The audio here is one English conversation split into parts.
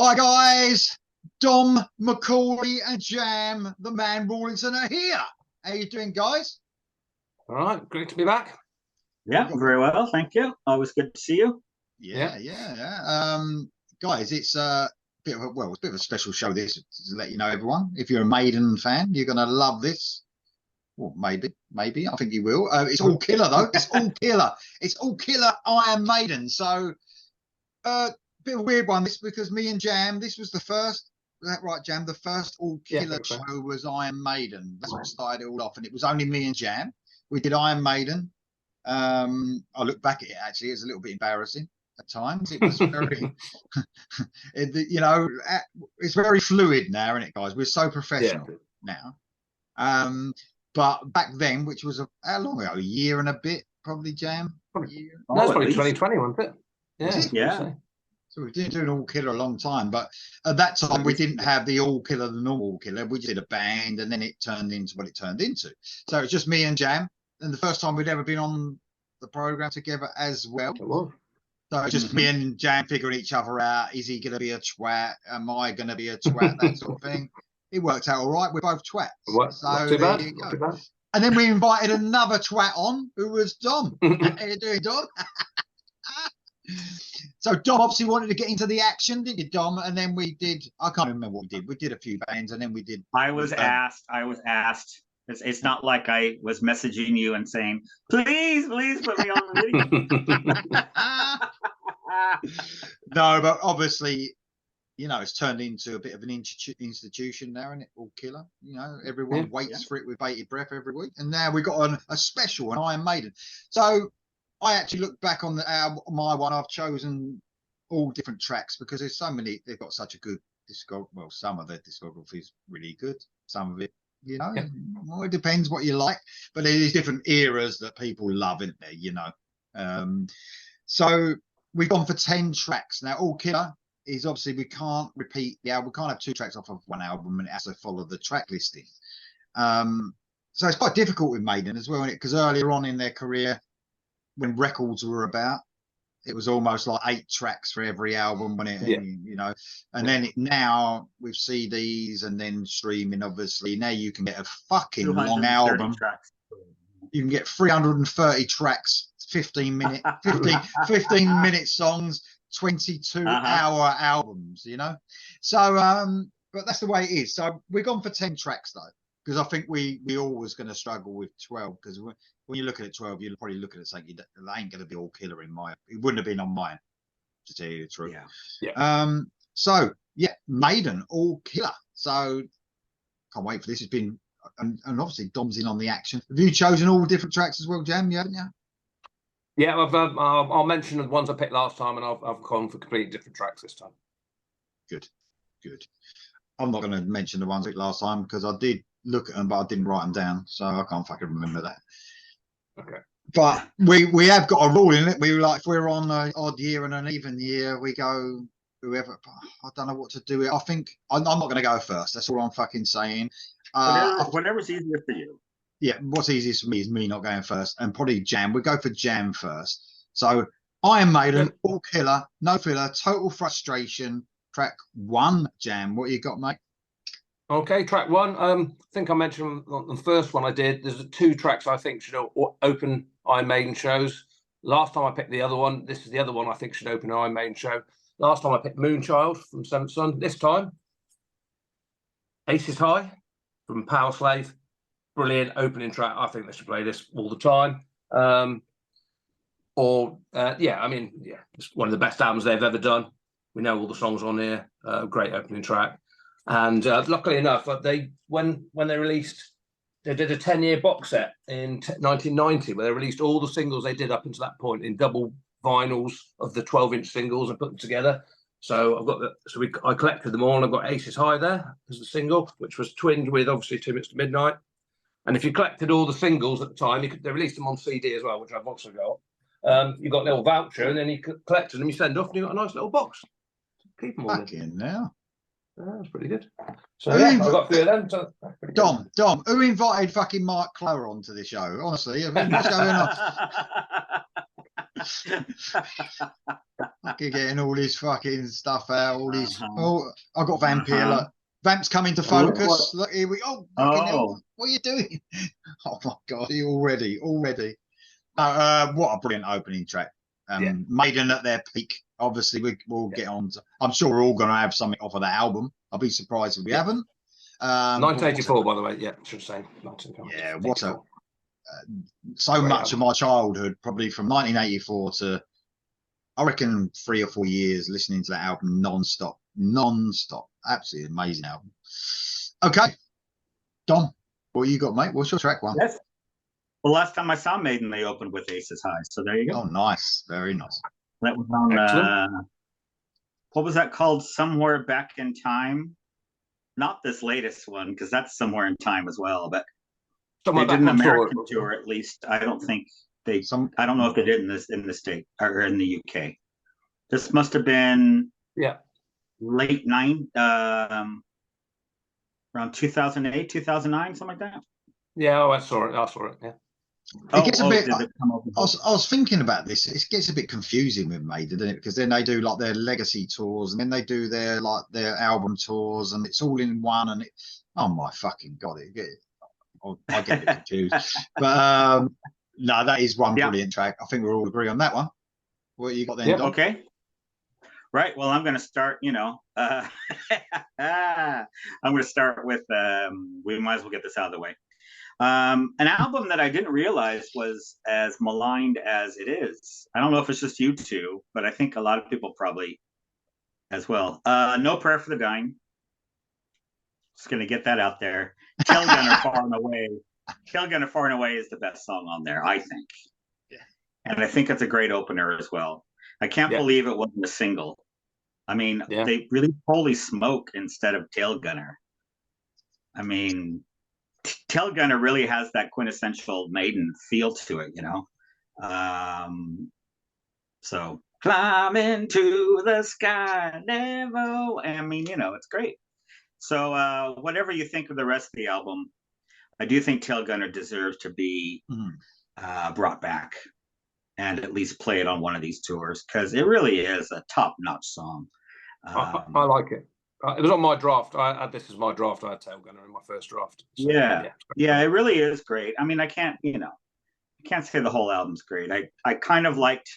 Hi guys, Dom, Macaulay and Jam, the man Rawlinson are here. How you doing, guys? All right, great to be back. Yeah, very well, thank you. Always good to see you. Yeah. Guys, it's it's a bit of a special show. This to let you know, everyone. If you're a Maiden fan, you're gonna love this. Well, maybe. I think you will. It's all killer though. It's all killer. It's all killer Iron Maiden. So, bit of a weird one. This because me and Jam. This was the first. Is that right, Jam? The first all killer show was Iron Maiden. That's what started it all off, and it was only me and Jam. We did Iron Maiden. I look back at it, actually, it's a little bit embarrassing at times. It was very, it's very fluid now, isn't it, guys? We're so professional now. But back then, which was how long ago? A year and a bit, probably, Jam? That's probably 2020, wasn't it? Yeah. So we didn't do an all killer a long time, but at that time we didn't have the all killer, the normal all killer. We just did a band, and then it turned into what it turned into. So it's just me and Jam. And the first time we'd ever been on the program together as well. It was. So it's just me and Jam figuring each other out. Is he going to be a twat? Am I going to be a twat? That sort of thing. It worked out all right. We're both twats. So not too bad. And then we invited another twat on, who was Dom. How you doing, Dom? So Dom obviously wanted to get into the action, didn't you, Dom? And then we did. I can't remember what we did. We did a few bands, and then we did. I was asked. It's not like I was messaging you and saying, please put me on the video. No, but obviously, it's turned into a bit of an institution now, isn't it? All killer. Everyone waits for it with bated breath every week. And now we've got a special, an Iron Maiden. So I actually look back on my one. I've chosen all different tracks because there's so many. They've got such a good discography. Well, some of their discography is really good. Some of it, well, it depends what you like, but there's different eras that people love, isn't there? So we've gone for 10 tracks now. All killer is obviously we can't repeat the album. We can't have 2 tracks off of one album, and it has to follow the track listing. So it's quite difficult with Maiden as well, because earlier on in their career, when records were about, it was almost like 8 tracks for every album when it, and then now with CDs and then streaming, obviously now you can get a fucking long album. Tracks. You can get 330 tracks, 15 minute songs, 22-hour albums, So, but that's the way it is. So we've gone for 10 tracks though, because I think we always going to struggle with 12, because when you look at it 12, you'll probably look at it saying that ain't going to be all killer in mine. It wouldn't have been on mine, to tell you the truth. So Maiden, all killer. So can't wait for this. It's been, and obviously Dom's in on the action. Have you chosen all different tracks as well, Jam? Haven't you? Yeah, I'll mention the ones I picked last time, and I've gone for completely different tracks this time. Good. I'm not going to mention the ones I picked last time because I did look at them, but I didn't write them down, so I can't fucking remember that. Okay. But we have got a rule in it. We like, if we're on an odd year and an even year, we go whoever. I don't know what to do. I think I'm not going to go first. That's all I'm fucking saying. Whatever's easier for you. Yeah, what's easiest for me is me not going first, and probably Jam. We go for Jam first. So Iron Maiden, all killer, no filler, total frustration. Track 1, Jam. What you got, mate? Okay, track 1. I think I mentioned on the first one I did. There's 2 tracks I think should open Iron Maiden shows. Last time I picked the other one. This is the other one I think should open an Iron Maiden show. Last time I picked Moonchild from Seventh Son. This time, Aces High from Power Slave. Brilliant opening track. I think they should play this all the time. It's one of the best albums they've ever done. We know all the songs on here. Great opening track. And luckily enough, when they released, they did a 10-year box set in 1990 where they released all the singles they did up until that point in double vinyls of the 12-inch singles and put them together. So I've got I collected them all, and I've got Aces High there as the single, which was twinned with obviously 2 Minutes to Midnight. And if you collected all the singles at the time, they released them on CD as well, which I've also got. You got a little voucher, and then you collected them, you send off, and you got a nice little box. Keep them all fucking now. That's pretty good. So I've got 3 of them. So Dom, who invited fucking Mark Clower onto the show? Honestly, what's going on? fucking getting all this fucking stuff out, all these. Oh, I got Vampire. Uh-huh. Look, Vamp's coming to focus. Look, here we. Oh, fucking hell! What are you doing? Oh my god! You already. What a brilliant opening track. Maiden at their peak. Obviously, we'll get on. I'm sure we're all going to have something off of that album. I'll be surprised if we haven't. 1984, by the way. Yeah, should say. Yeah, what a. So much of my childhood, probably from 1984 to, I reckon, 3 or 4 years listening to that album non-stop. Absolutely amazing album. Okay, Dom, what you got, mate? What's your track one? Yes. Well, last time I saw Maiden, they opened with Aces High. So there you go. Oh, nice. Very nice. That was on, what was that called? Somewhere Back in Time. Not this latest one, because that's Somewhere in Time as well. But they did an American tour, at least. I don't think they. I don't know if they did in the state or in the UK. This must have been late around 2008, 2009, something like that. Yeah, I saw it. Yeah. It gets a bit. I was thinking about this. It gets a bit confusing with Maiden, doesn't it? Because then they do like their legacy tours, and then they do their album tours, and it's all in one. And oh my fucking god, I get a bit confused. But no, that is one brilliant track. I think we all agree on that one. What you got then, Dom? Okay. Right. Well, I'm going to start. I'm going to start with. We might as well get this out of the way. An album that I didn't realize was as maligned as it is. I don't know if it's just you two, but I think a lot of people probably as well. No Prayer for the Dying. Just going to get that out there. Tail Gunner Far and Away. Tail Gunner Far and Away is the best song on there, I think. Yeah. And I think it's a great opener as well. I can't believe it wasn't a single. I mean, they released Holy Smoke instead of Tail Gunner. I mean, Tail Gunner really has that quintessential Maiden feel to it, So climbing to the sky, never. I mean, it's great. So whatever you think of the rest of the album, I do think Tail Gunner deserves to be brought back and at least play it on one of these tours, because it really is a top-notch song. I like it. It was on my draft. I had this as my draft. I had Tail Gunner in my first draft. So, yeah, it really is great. I mean, I can't say the whole album's great. I kind of liked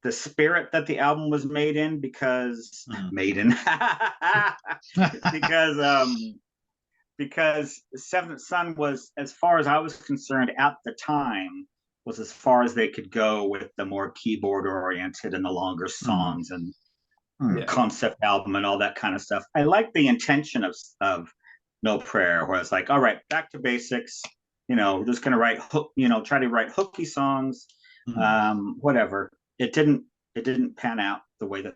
the spirit that the album was made in, because because Seventh Son was, as far as I was concerned at the time, was as far as they could go with the more keyboard oriented and the longer songs and concept album and all that kind of stuff. I like the intention of No Prayer, where it's like, all right, back to basics. We're just gonna try to write hooky songs. Whatever. It didn't pan out the way that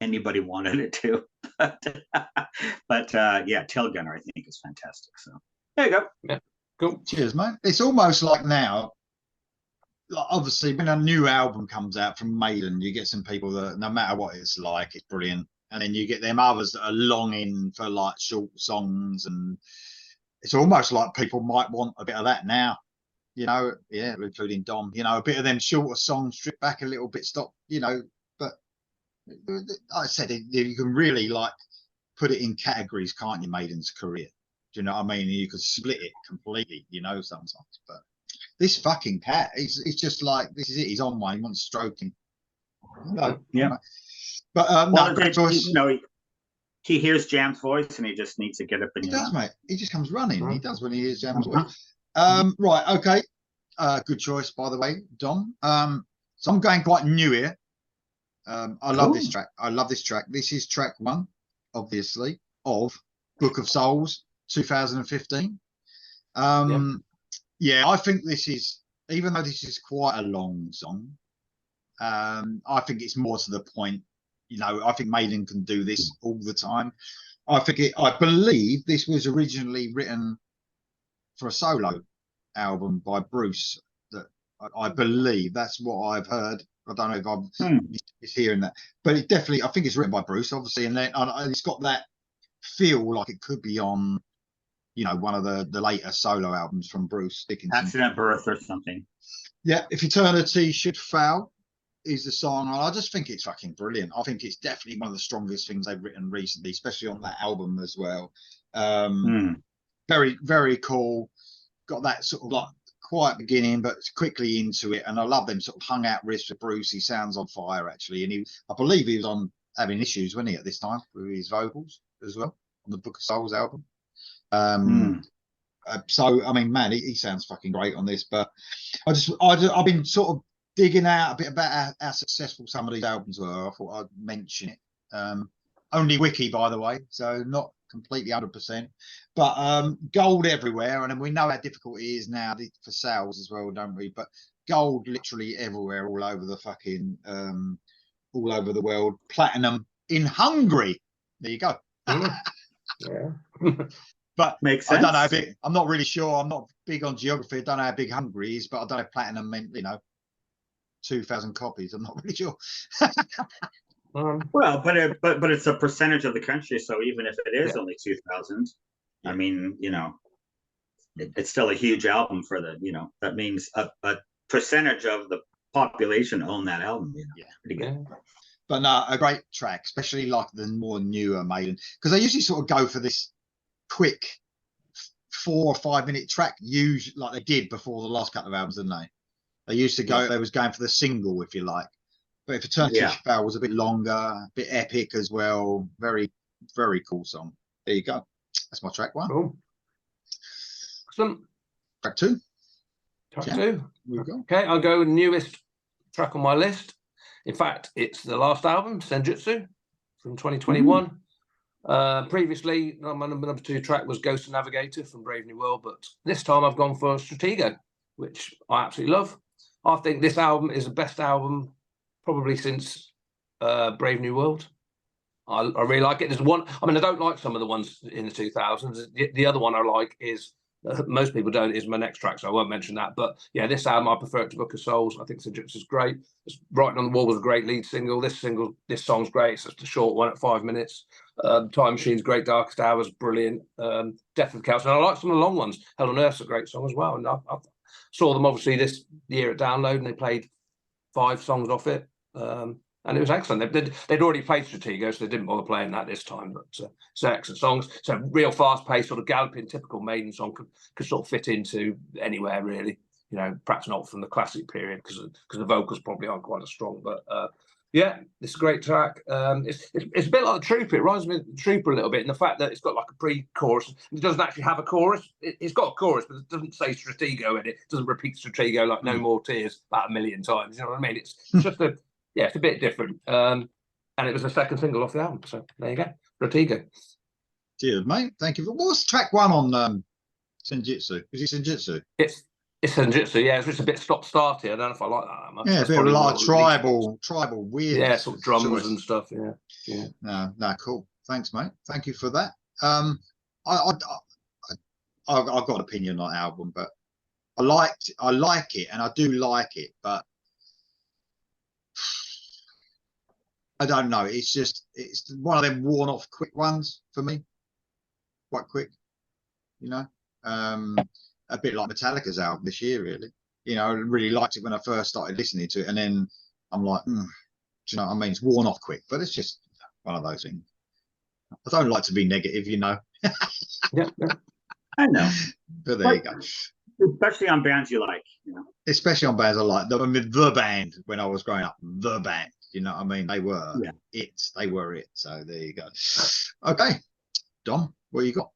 anybody wanted it to. but Tail Gunner, I think, is fantastic. So there you go. Yeah. Cool. Cheers, mate. It's almost like now, like obviously when a new album comes out from Maiden, you get some people that no matter what it's like, it's brilliant. And then you get them others that are longing for like short songs, and it's almost like people might want a bit of that now. Including Dom, a bit of them shorter songs, stripped back a little bit, stop, but like I said, you can really like put it in categories, can't you, Maiden's career? Do you know what I mean? You could split it completely, sometimes. But this fucking cat, he's just like, this is it. He's on one. He wants stroking. Yeah. But great choice. He hears Jam's voice and he just needs to get up and he does, mate. He just comes running. He does when he hears Jam's voice. Right. Okay. Good choice, by the way, Dom. So I'm going quite new here. I love this track. This is track 1, obviously, of Book of Souls, 2015. I think this is, even though this is quite a long song, I think it's more to the point. I think Maiden can do this all the time. I believe this was originally written for a solo album by Bruce. That I believe, that's what I've heard. I don't know if I'm hearing that, but it definitely, I think it's written by Bruce, obviously, and then it's got that feel like it could be on, one of the later solo albums from Bruce Dickinson. Accident Birth or something. Yeah, If Eternity Should Fail. is the song, and I just think it's fucking brilliant. I think it's definitely one of the strongest things they've written recently, especially on that album as well. Very, very cool. Got that sort of like quiet beginning, but quickly into it. And I love them sort of hung out riffs with Bruce. He sounds on fire, actually. And I believe he was having issues, wasn't he, at this time with his vocals as well on the Book of Souls album. So, I mean, man, he sounds fucking great on this. But I've been sort of digging out a bit about how successful some of these albums were. I thought I'd mention it. Only wiki, by the way, so not completely 100%, but gold everywhere, and we know how difficult it is now for sales as well, don't we? But gold literally everywhere, all over the fucking all over the world. Platinum in Hungary. There you go. Yeah. But makes sense. I don't know how big, I'm not really sure. I'm not big on geography. I don't know how big Hungary is, but I don't know if platinum meant, 2,000 copies. I'm not really sure. Well, but it's a percentage of the country, so even if it is only 2,000, I mean, it's still a huge album for the, that means a percentage of the population own that album. Pretty good. But no, a great track, especially like the more newer Maiden, because they usually sort of go for this quick 4 or 5 minute track, usually like they did before the last couple of albums, didn't they? They used to go, they was going for the single, if you like. But if Eternity Shall was a bit longer, a bit epic as well. Very, very cool song. There you go. That's my track 1. Cool. Excellent. Track 2. Track 2. We go. Okay, I'll go with the newest track on my list. In fact, it's the last album, Senjutsu, from 2021. Previously, my number 2 track was Ghost and Navigator from Brave New World, but this time I've gone for Stratego, which I absolutely love. I think this album is the best album probably since Brave New World. I really like it. There's one, I mean, I don't like some of the ones in the 2000s. The other one I like is, most people don't, is my next track, so I won't mention that. But yeah, this album, I prefer it to Book of Souls. I think Senjutsu is great. Writing on the Wall was a great lead single. This song's great. It's just a short one at 5 minutes. Time Machine's great. Darkest Hours, brilliant. Death of the Couch. And I like some of the long ones. Hell on Earth's a great song as well. And I saw them obviously this year at Download, and they played 5 songs off it. And it was excellent. They'd already played Stratego, so they didn't bother playing that this time. But it's excellent songs. So real fast-paced, sort of galloping, typical Maiden song could sort of fit into anywhere really. Perhaps not from the classic period because the vocals probably aren't quite as strong. But yeah, it's a great track. It's a bit like the Trooper. It reminds me of the Trooper a little bit in the fact that it's got like a pre-chorus. It doesn't actually have a chorus. It's got a chorus, but it doesn't say Stratego in it. It doesn't repeat Stratego like No More Tears about 1,000,000 times. You know what I mean? It's just it's a bit different. And it was the second single off the album. So there you go. Stratego. Cheers, mate. Thank you. What's track 1 on Senjutsu? Is it Senjutsu? It's Senjutsu, yeah. It's just a bit stop-starty. I don't know if I like that much. Yeah, a bit of like tribal weird. Yeah, sort of drums and stuff. Yeah. No, cool. Thanks, mate. Thank you for that. I've got an opinion on the album, but I like it, and I do like it, but I don't know. It's one of them worn off quick ones for me. Quite quick, a bit like Metallica's album this year, really. I really liked it when I first started listening to it, and then I'm like, do you know what I mean? It's worn off quick, but it's just one of those things. I don't like to be negative, Yeah. I know. But there you go. Especially on bands you like, Especially on bands I like. The band when I was growing up, the band. You know what I mean? They were it. They were it. So there you go. Okay, Dom, what you got?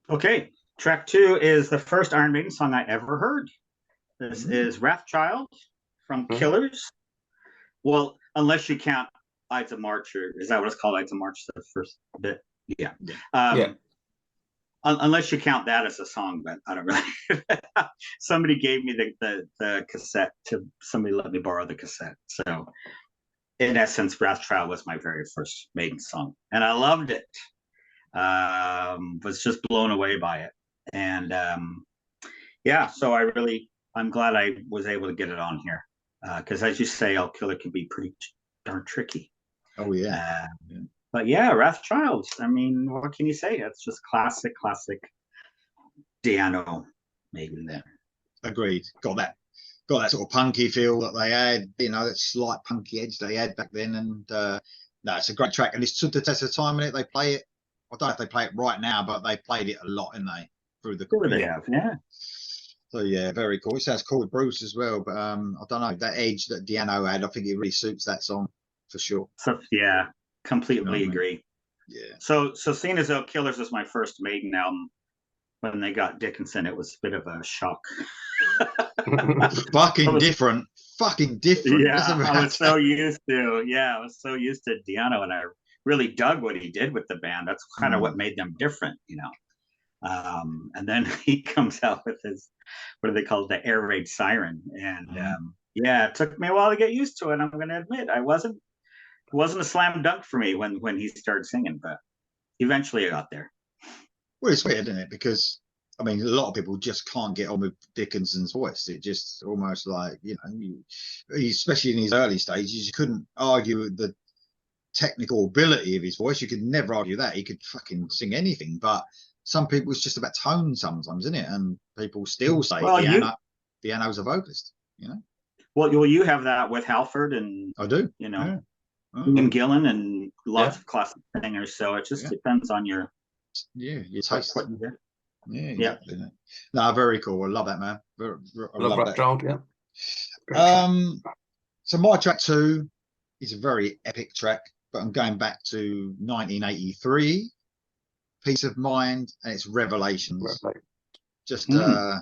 Okay, track 2 is the first Iron Maiden song I ever heard. This is Wrathchild from Killers. Well, unless you count Ides of March, or is that what it's called? Ides of March, the first bit. Yeah. Unless you count that as a song, but I don't really. Somebody gave me the cassette somebody let me borrow the cassette. So in essence, Wrathchild was my very first Maiden song, and I loved it. Was just blown away by it, and so I'm glad I was able to get it on here, because as you say, I'll Kill It can be pretty darn tricky. Oh yeah. But yeah, Wrathchild. I mean, what can you say? It's just classic Diano Maiden there. Agreed. Got that got that sort of punky feel that they had, you know, that slight punky edge they had back then. And no, it's a great track, and it's stood the test of time in it. They play it. I don't know if they play it right now, but they played it a lot, didn't they? Through the Sure they have, yeah. So yeah, very cool. It sounds cool with Bruce as well, but I don't know, that edge that Deano had, I think it really suits that song for sure. So yeah, completely agree. Yeah. So seeing as though Killers was my first Maiden album, when they got Dickinson, it was a bit of a shock. Fucking different. Yeah, I was so used to Deano, and I really dug what he did with the band. That's kind of what made them different, you know. And then he comes out with his, what do they call it, the air raid siren, and yeah, it took me a while to get used to it. I'm going to admit, it wasn't a slam dunk for me when he started singing, but eventually I got there. Well, it's weird, isn't it? Because I mean, a lot of people just can't get on with Dickinson's voice. It just almost like, you know, especially in his early stages, you couldn't argue with the technical ability of his voice. You could never argue that. He could fucking sing anything, but some people, it's just about tone sometimes, isn't it? And people still say Deano's a vocalist, you know? Well, you have that with Halford, and I do, you know, and Gillan, and lots of classic singers. So it just depends on your taste. What you hear. Yeah, exactly. Yeah. No, very cool. I love that, man. I love that. Child, yeah. So my track 2 is a very epic track, but I'm going back to 1983, Peace of Mind, and it's Revelations. Just I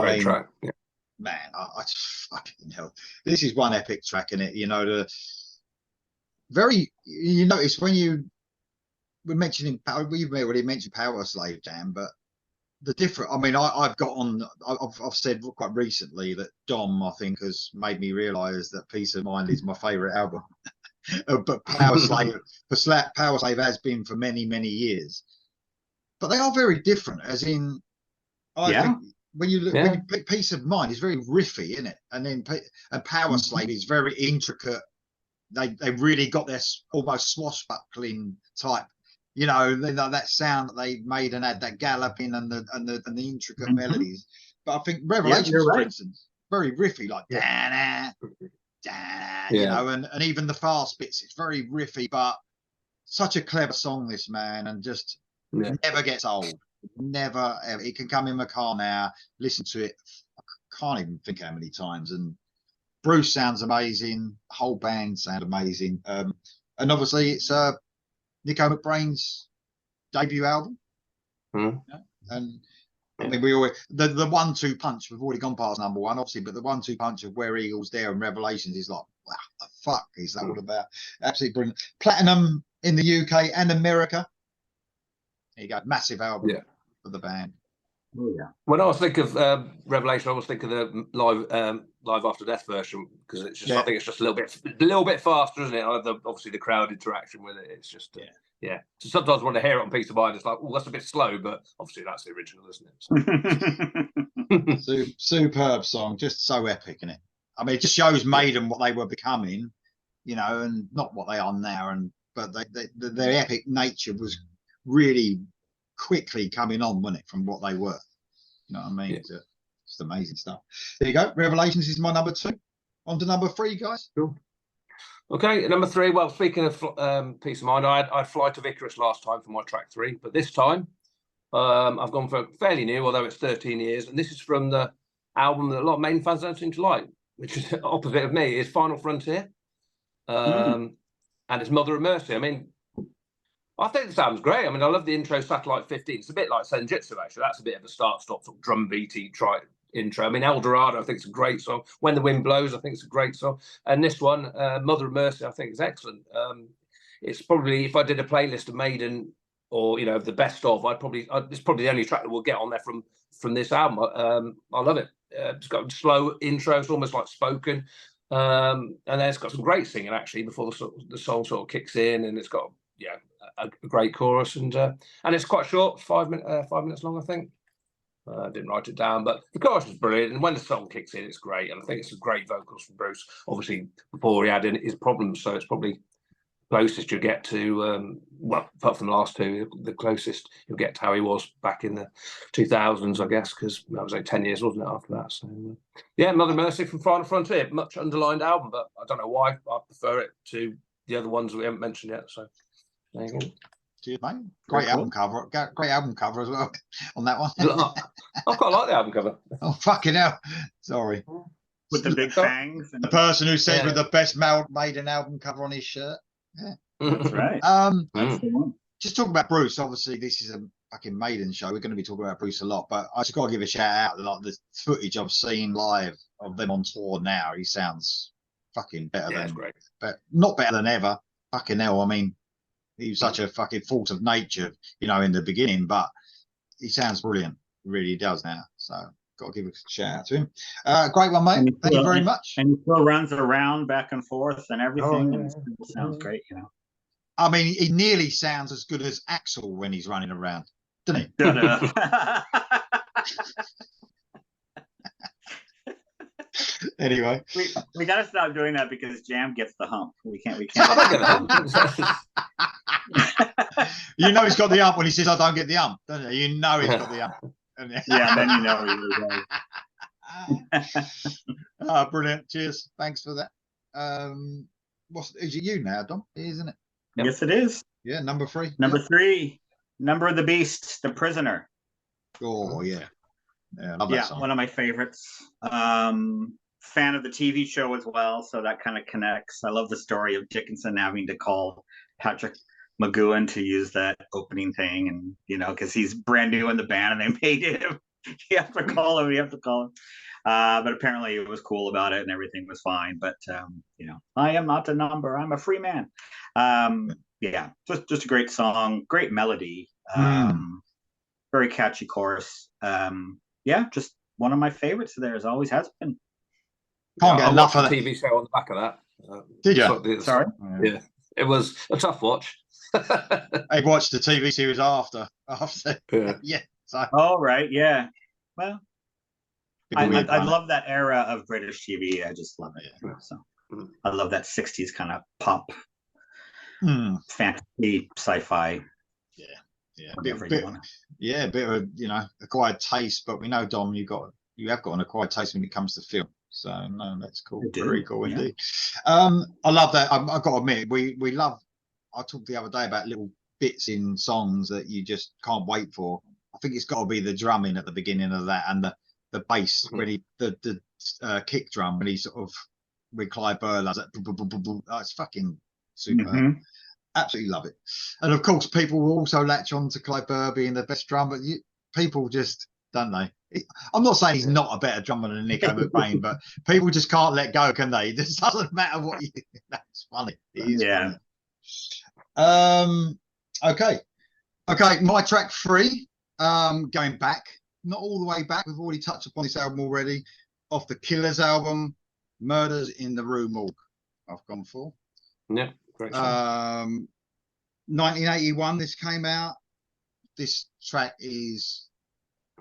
mean, track. Yeah. Man, I just fucking hell. This is one epic track in it. You know, you notice when we're mentioning, we've already mentioned Power Slave Jam, but the different, I mean, I've said quite recently that Dom, I think, has made me realise that Peace of Mind is my favourite album. But Power Slave has been for many, many years. But they are very different, as in, I think when you look, Peace of Mind is very riffy, isn't it? And then Power Slave is very intricate. They really got their almost swashbuckling type, you know, that sound that they made and had, that galloping and the intricate melodies. But I think Revelations, for instance, very riffy, like da-na, da-na, you know, and even the fast bits, it's very riffy, but such a clever song, this, man, and just never gets old. Never ever. It can come in my car now, listen to it, I can't even think how many times. And Bruce sounds amazing, the whole band sound amazing, and obviously it's Nico McBrain's debut album. And I mean, we always the 1-2 punch, we've already gone past number 1 obviously, but the 1-2 punch of Where Eagles Dare and Revelations is like, wow, the fuck is that all about? Absolutely brilliant. Platinum in the UK and America. There you go, massive album for the band. Oh yeah. When I was thinking of Revelation, I was thinking of the live after death version, because it's just I think it's just a little bit faster, isn't it? Obviously the crowd interaction with it. It's just So sometimes when I hear it on Peace of Mind, it's like, oh, that's a bit slow, but obviously that's the original, isn't it? So. Superb song, just so epic, isn't it? I mean, it just shows Maiden what they were becoming, you know, and not what they are now. But their epic nature was really quickly coming on, wasn't it, from what they were? You know what I mean? Yeah. It's amazing stuff. There you go. Revelations is my number 2. On to number 3, guys. Cool. Okay, number 3. Well, speaking of Peace of Mind, I'd Fly to Icarus last time for my track 3, but this time I've gone for fairly new, although it's 13 years, and this is from the album that a lot of Maiden fans don't seem to like, which is the opposite of me. Is Final Frontier, and it's Mother of Mercy. I mean, I think this album's great. I mean, I love the intro, Satellite 15. It's a bit like Senjutsu, actually. That's a bit of a start-stop sort of drum beaty intro. I mean, El Dorado, I think it's a great song. When the Wind Blows, I think it's a great song. And this one, Mother of Mercy, I think is excellent. It's probably, if I did a playlist of Maiden, or, you know, the best of, it's probably the only track that we'll get on there from this album. I love it. It's got a slow intro. It's almost like spoken. And then it's got some great singing, actually, before the song sort of kicks in. And it's got, a great chorus, and it's quite short, 5 minutes long, I think. I didn't write it down, but the chorus is brilliant, and when the song kicks in, it's great. And I think it's some great vocals from Bruce. Obviously, before he had his problems, so it's probably closest you get to, well, apart from the last two, the closest you'll get to how he was back in the 2000s, I guess, because that was like 10 years, wasn't it, after that? So, yeah, Mother Mercy from Final Frontier, much underlined album, but I don't know why. I prefer it to the other ones that we haven't mentioned yet. So, there you go. Cheers, mate. Great album cover. Great album cover as well on that one. I quite like the album cover. Oh, fucking hell. Sorry. With the big fangs. And... The person who says with the best Maiden album cover on his shirt. Yeah. That's right. That's the one. Just talking about Bruce, obviously this is a fucking Maiden show. We're going to be talking about Bruce a lot, but I just got to give a shout out. Like the footage I've seen live of them on tour now, he sounds fucking better than, great. But not better than ever. Fucking hell. I mean, he was such a fucking force of nature, you know, in the beginning, but he sounds brilliant. He really does now. So got to give a shout out to him. Great one, mate. Thank you very much. And he still runs around back and forth and everything. And it sounds great, you know. I mean, he nearly sounds as good as Axl when he's running around, doesn't he? Anyway, we got to stop doing that because Jam gets the hump. We can't. You know he's got the hump when he says, "I don't get the hump," don't you? You know he's got the hump. Yeah, then you know he does. Brilliant. Cheers. Thanks for that. Is it you now, Dom? Isn't it? Yep. Yes, it is. Yeah, number 3. Number 3, Number of the Beast, The Prisoner. Oh yeah. Yeah, I love that song. One of my favorites. Fan of the TV show as well, so that kind of connects. I love the story of Dickinson having to call Patrick McGowan to use that opening thing, and you know, because he's brand new in the band and they made him. You have to call him. But apparently it was cool about it and everything was fine. But you know, I am not a number. I'm a free man. Yeah, just a great song, great melody, very catchy chorus. Yeah, just one of my favorites of theirs. Always has been. Can't get enough of the that. TV show on the back of that. Did you? Sorry. Yeah, it was a tough watch. I watched the TV series after. Yeah. So. Oh right, yeah. Well, I love that era of British TV. I just love it. Yeah. So I love that '60s kind of pop, fantasy, sci-fi. Yeah, a bit of, you know, acquired taste. But we know, Dom, you have got an acquired taste when it comes to film. So no, that's cool. Very cool indeed. I love that. I've got to admit, we love. I talked the other day about little bits in songs that you just can't wait for. I think it's got to be the drumming at the beginning of that and the bass when he the kick drum when he sort of with Clive Burr does that. It's fucking super. Absolutely love it. And of course, people will also latch on to Clive Burr being the best drummer. People just don't they? I'm not saying he's not a better drummer than Nico McBain, but people just can't let go, can they? It just doesn't matter what you. That's funny. It is funny. Okay. My track 3. Going back, not all the way back. We've already touched upon this album already. Off the Killers album, Murders in the Rue Morgue. I've gone for. Yeah. 1981 this came out. This track is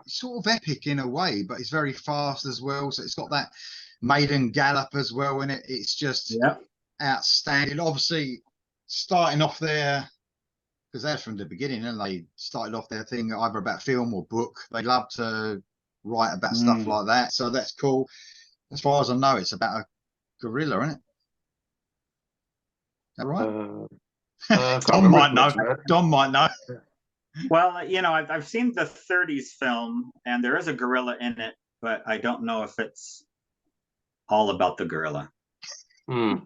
sort of epic in a way, but it's very fast as well, so it's got that Maiden gallop as well in it. It's just outstanding. Obviously starting off there, because that's from the beginning, and they started off their thing either about film or book. They love to write about stuff like that, so that's cool. As far as I know, it's about a gorilla, isn't it? That right? Don might know. Don might know. Well, you know, I've seen the 30s film, and there is a gorilla in it, but I don't know if it's all about the gorilla. All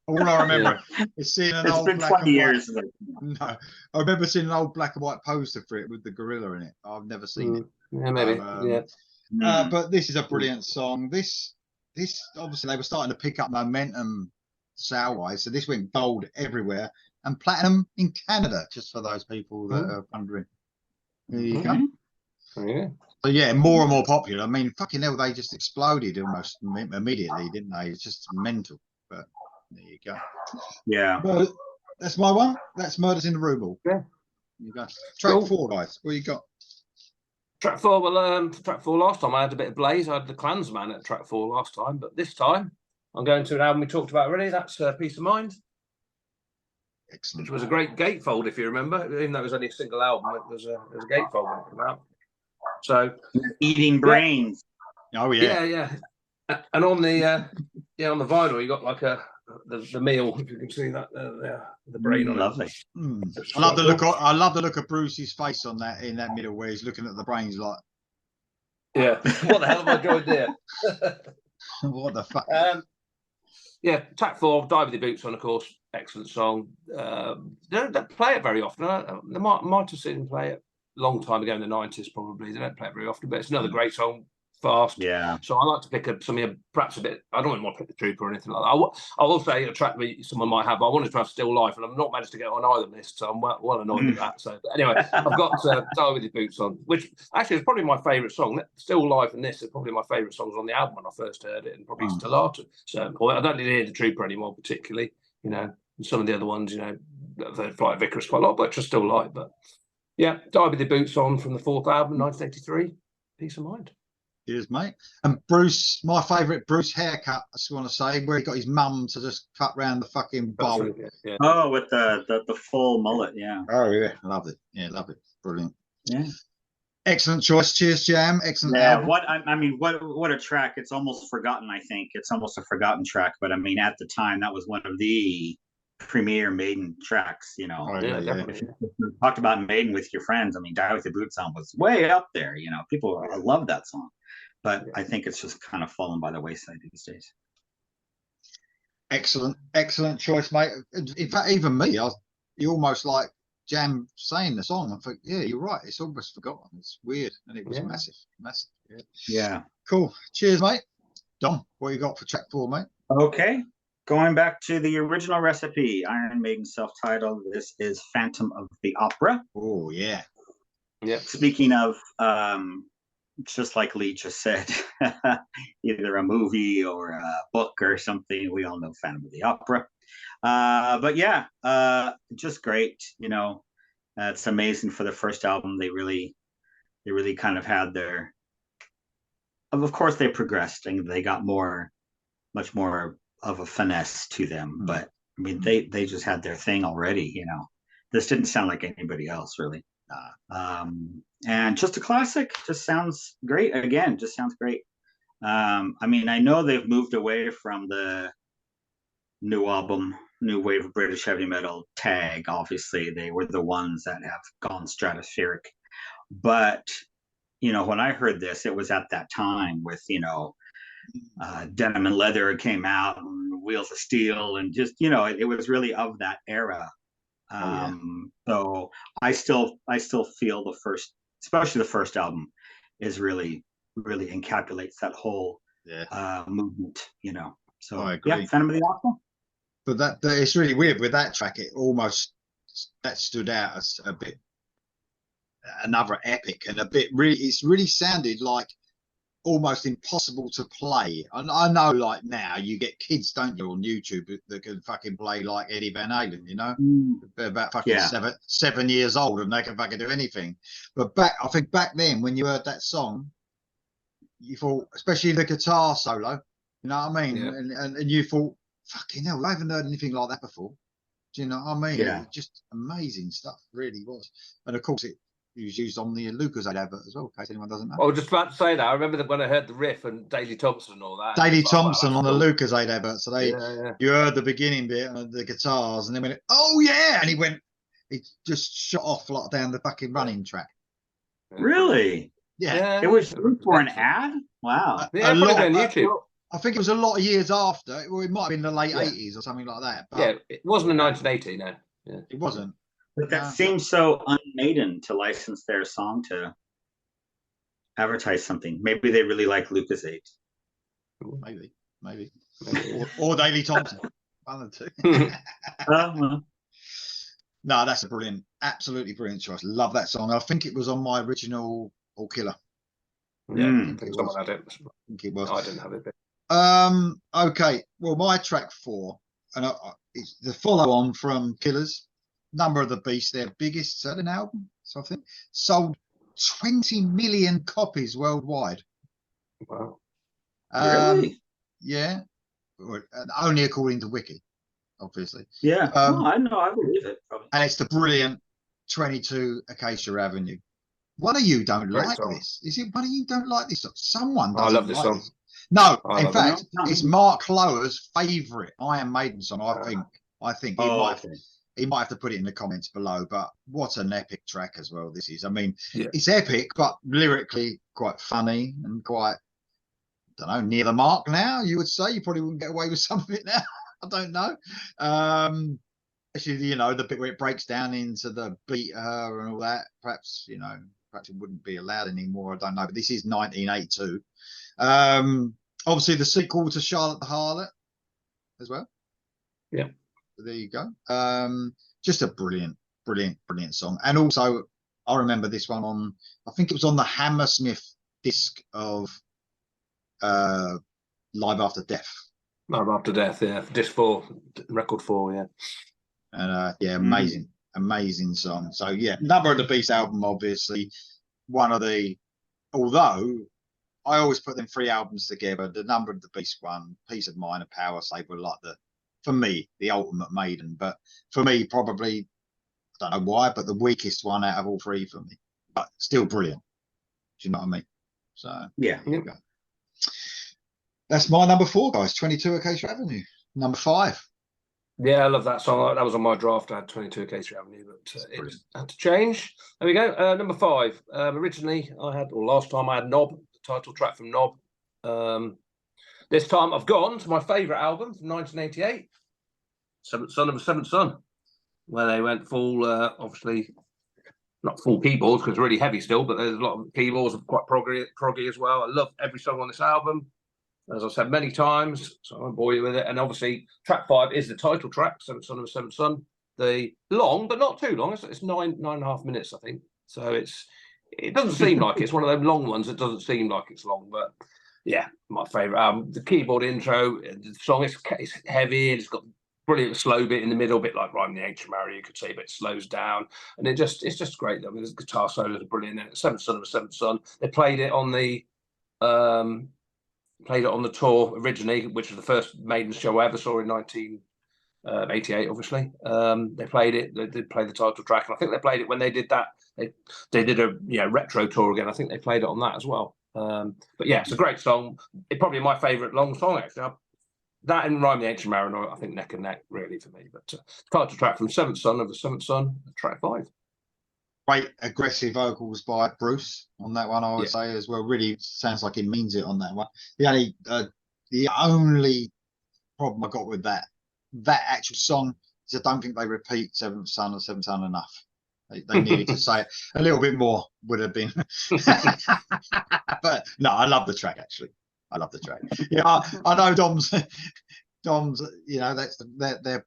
I remember is seeing an old been black 20 and years. White. No, I remember seeing an old black and white poster for it with the gorilla in it. I've never seen it. Yeah, maybe. But this is a brilliant song. This obviously they were starting to pick up momentum sale-wise, so this went gold everywhere and platinum in Canada, just for those people that are wondering. There you go. Yeah. So yeah, more and more popular. I mean, fucking hell, they just exploded almost immediately, didn't they? It's just mental. But there you go. Yeah. But that's my one. That's Murders in the Rue Morgue. Yeah. You go. Track 4, guys. What you got? Track 4. Well, track 4 last time I had a bit of Blaze. I had the Klansman at track 4 last time, but this time I'm going to an album we talked about already. That's Peace of Mind. Excellent. Which was a great gatefold, if you remember. Even though it was only a single album, it was a gatefold when it came out. So Eating brains. Oh yeah. Yeah. And on the on the vinyl, you got like the meal, if you can see that the brain on lovely. it. I love the look. I love the look of Bruce's face on that in that middle where he's looking at the brains like. Yeah. What the hell have I joined there? What the fuck? Yeah, Track 4, Die With Your Boots On, of course, excellent song. They don't play it very often. They might have seen them play it a long time ago in the 90s, probably. They don't play it very often, but it's another great song, fast. Yeah. So I like to pick up something perhaps a bit. I don't want to pick the Trooper or anything like that. I will say a track that someone might have. I wanted to have Still Life, and I've not managed to get on either list, so I'm well annoyed with that. So, but anyway, I've got Die With Your Boots On, which actually is probably my favourite song. Still Life and this are probably my favourite songs on the album when I first heard it, and probably still are to a certain point. I don't really hear the Trooper anymore, particularly. And some of the other ones, the Flight of Icarus quite a lot, but just Still Life. But yeah, Die With Your Boots On from the 4th album, 1983. Peace of mind. Cheers, mate. And Bruce, my favourite Bruce haircut, I just want to say, where he got his mum to just cut round the fucking bowl. Yeah. Oh, with the full mullet, yeah. Oh yeah, love it. Yeah, love it. Brilliant. Yeah. Excellent choice. Cheers, Jam. Excellent. Yeah. Album. What a track. It's almost forgotten. I think it's almost a forgotten track, but I mean, at the time, that was one of the premier Maiden tracks. Oh, Yeah, yeah. If you talked about Maiden with your friends, I mean, Die With Your Boots On was way up there. People love that song. But I think it's just kind of fallen by the wayside these days. Excellent choice, mate. In fact, even me, you almost like Jam saying the song. I think, yeah, you're right. It's almost forgotten. It's weird, and it was massive. Yeah. Cool. Cheers, mate. Dom, what you got for track 4, mate? Okay. Going back to the original recipe, Iron Maiden self-titled. This is Phantom of the Opera. Oh yeah. Yeah. Speaking of just like Lee just said, either a movie or a book or something. We all know Phantom of the Opera. But yeah, just great. It's amazing for the first album. They really kind of had their. Of course, they progressed and they got much more of a finesse to them. But I mean, they just had their thing already. This didn't sound like anybody else really. And just a classic, just sounds great. Again, just sounds great. I mean, I know they've moved away from the new album, new wave of British heavy metal tag. Obviously, they were the ones that have gone stratospheric. But, when I heard this, it was at that time with, Denim and Leather came out and Wheels of Steel and just, it was really of that era. So I still feel the first, especially the first album, is really encapsulates that whole movement. So I agree. Yeah, Phantom of the Opera. But it's really weird with that track. It almost that stood out as a bit another epic and a bit really. It's really sounded like almost impossible to play. And I know, like now, you get kids, don't you, on YouTube that can fucking play like Eddie Van Halen. They're about fucking 7 years old and they can fucking do anything. But I think back then, when you heard that song, you thought, especially the guitar solo, you know what I mean? Yeah. And you thought, fucking hell, I haven't heard anything like that before. Do you know what I mean? Yeah. It was just amazing stuff, really was. And of course, it was used on the Lucasade advert as well, in case anyone doesn't know. I was just about to say that. I remember that when I heard the riff and Daley Thompson and all that. Daley Thompson on the Lucasade advert. So you heard the beginning bit of the guitars, and then went, oh yeah, and he just shot off like down the fucking running track. Really? Yeah. It was for an ad. Wow. Yeah, put it on YouTube. I think it was a lot of years after. Well, it might have been the late 80s or something like that. But yeah, it wasn't in 1980, no. Yeah. It wasn't. But that seems so un-Maiden to license their song to advertise something. Maybe they really like Lucasade. Maybe. or Daley Thompson. One of the two. No, that's a brilliant, absolutely brilliant choice. Love that song. I think it was on my original All Killer. Yeah, I think someone had it. I think it was. I didn't have it. Okay. Well, my track 4, and it's the follow-on from Killers. Number of the Beast, their biggest selling album, so I think sold 20 million copies worldwide. Wow. Really? Yeah. Only according to Wiki. obviously. Yeah, no, I know, I believe it. Probably. And it's the brilliant 22 Acacia Avenue. One of you don't Great like song. this. Is it one of you don't like this song? Someone I doesn't love this like song. this. No, I in love fact, it. No, it's Mark Lower's favourite Iron Maiden song. I think he Oh, might. okay. He might have to put it in the comments below, but what an epic track as well this is. I mean, Yeah. it's epic, but lyrically quite funny and quite, I don't know, near the mark now, you would say. You probably wouldn't get away with some of it now. I don't know. Actually, you know, the bit where it breaks down into the beat her and all that, perhaps, you know, perhaps it wouldn't be allowed anymore. I don't know, but this is 1982. Obviously, the sequel to Charlotte the Harlot as well. Yeah. There you go. Just a brilliant song. And also, I remember this one on, I think it was on the Hammersmith disc of Live After Death. Live After Death, yeah. Disc 4, record 4, yeah. And yeah, amazing song. So yeah, Number of the Beast album, obviously one of the, although I always put them 3 albums together, the Number of the Beast one, Peace of Mind and Power Slave were like for me, the ultimate Maiden. But for me, probably, I don't know why, but the weakest one out of all 3 for me. But still brilliant. Do you know what I mean? So yeah. There you go. That's my number 4, guys. 22 Acacia Avenue. Number 5. Yeah, I love that song. That was on my draft. I had 22 Acacia Avenue, but it had to change. There we go. Number 5. Originally, last time I had Knob, the title track from Knob. This time I've gone to my favourite album from 1988, Seventh Son of a Seventh Son, where they went full, obviously, not full keyboards because it's really heavy still, but there's a lot of keyboards, quite proggy as well. I love every song on this album, as I've said many times, so I won't bore you with it. And obviously, track 5 is the title track, Seventh Son of a Seventh Son. The long, but not too long. It's 9.5 minutes, I think. So it doesn't seem like it's one of those long ones. It doesn't seem like it's long, but yeah, my favourite album. The keyboard intro, the song is heavy. It's got brilliant slow bit in the middle, a bit like Rhyme the Ancient Mariner, you could say, but it slows down, and it's just great. I mean, the guitar solos are brilliant. And Seventh Son of a Seventh Son. They played it on the tour originally, which was the first Maiden show I ever saw in 1988. Obviously, they played it. They did play the title track, and I think they played it when they did that. They did a retro tour again. I think they played it on that as well. But yeah, it's a great song. It's probably my favourite long song actually. That and Rhyme the Ancient Mariner, I think neck and neck really for me. But title track from Seventh Son of the Seventh Son, track 5. Great aggressive vocals by Bruce on that one, I would say as well. Really sounds like he means it on that one. The only problem I got with that actual song is I don't think they repeat Seventh Son or Seventh Son enough. They needed to say it a little bit more, would have been. But no, I love the track actually. I love the track. Yeah, I know Dom's. You know, that's their.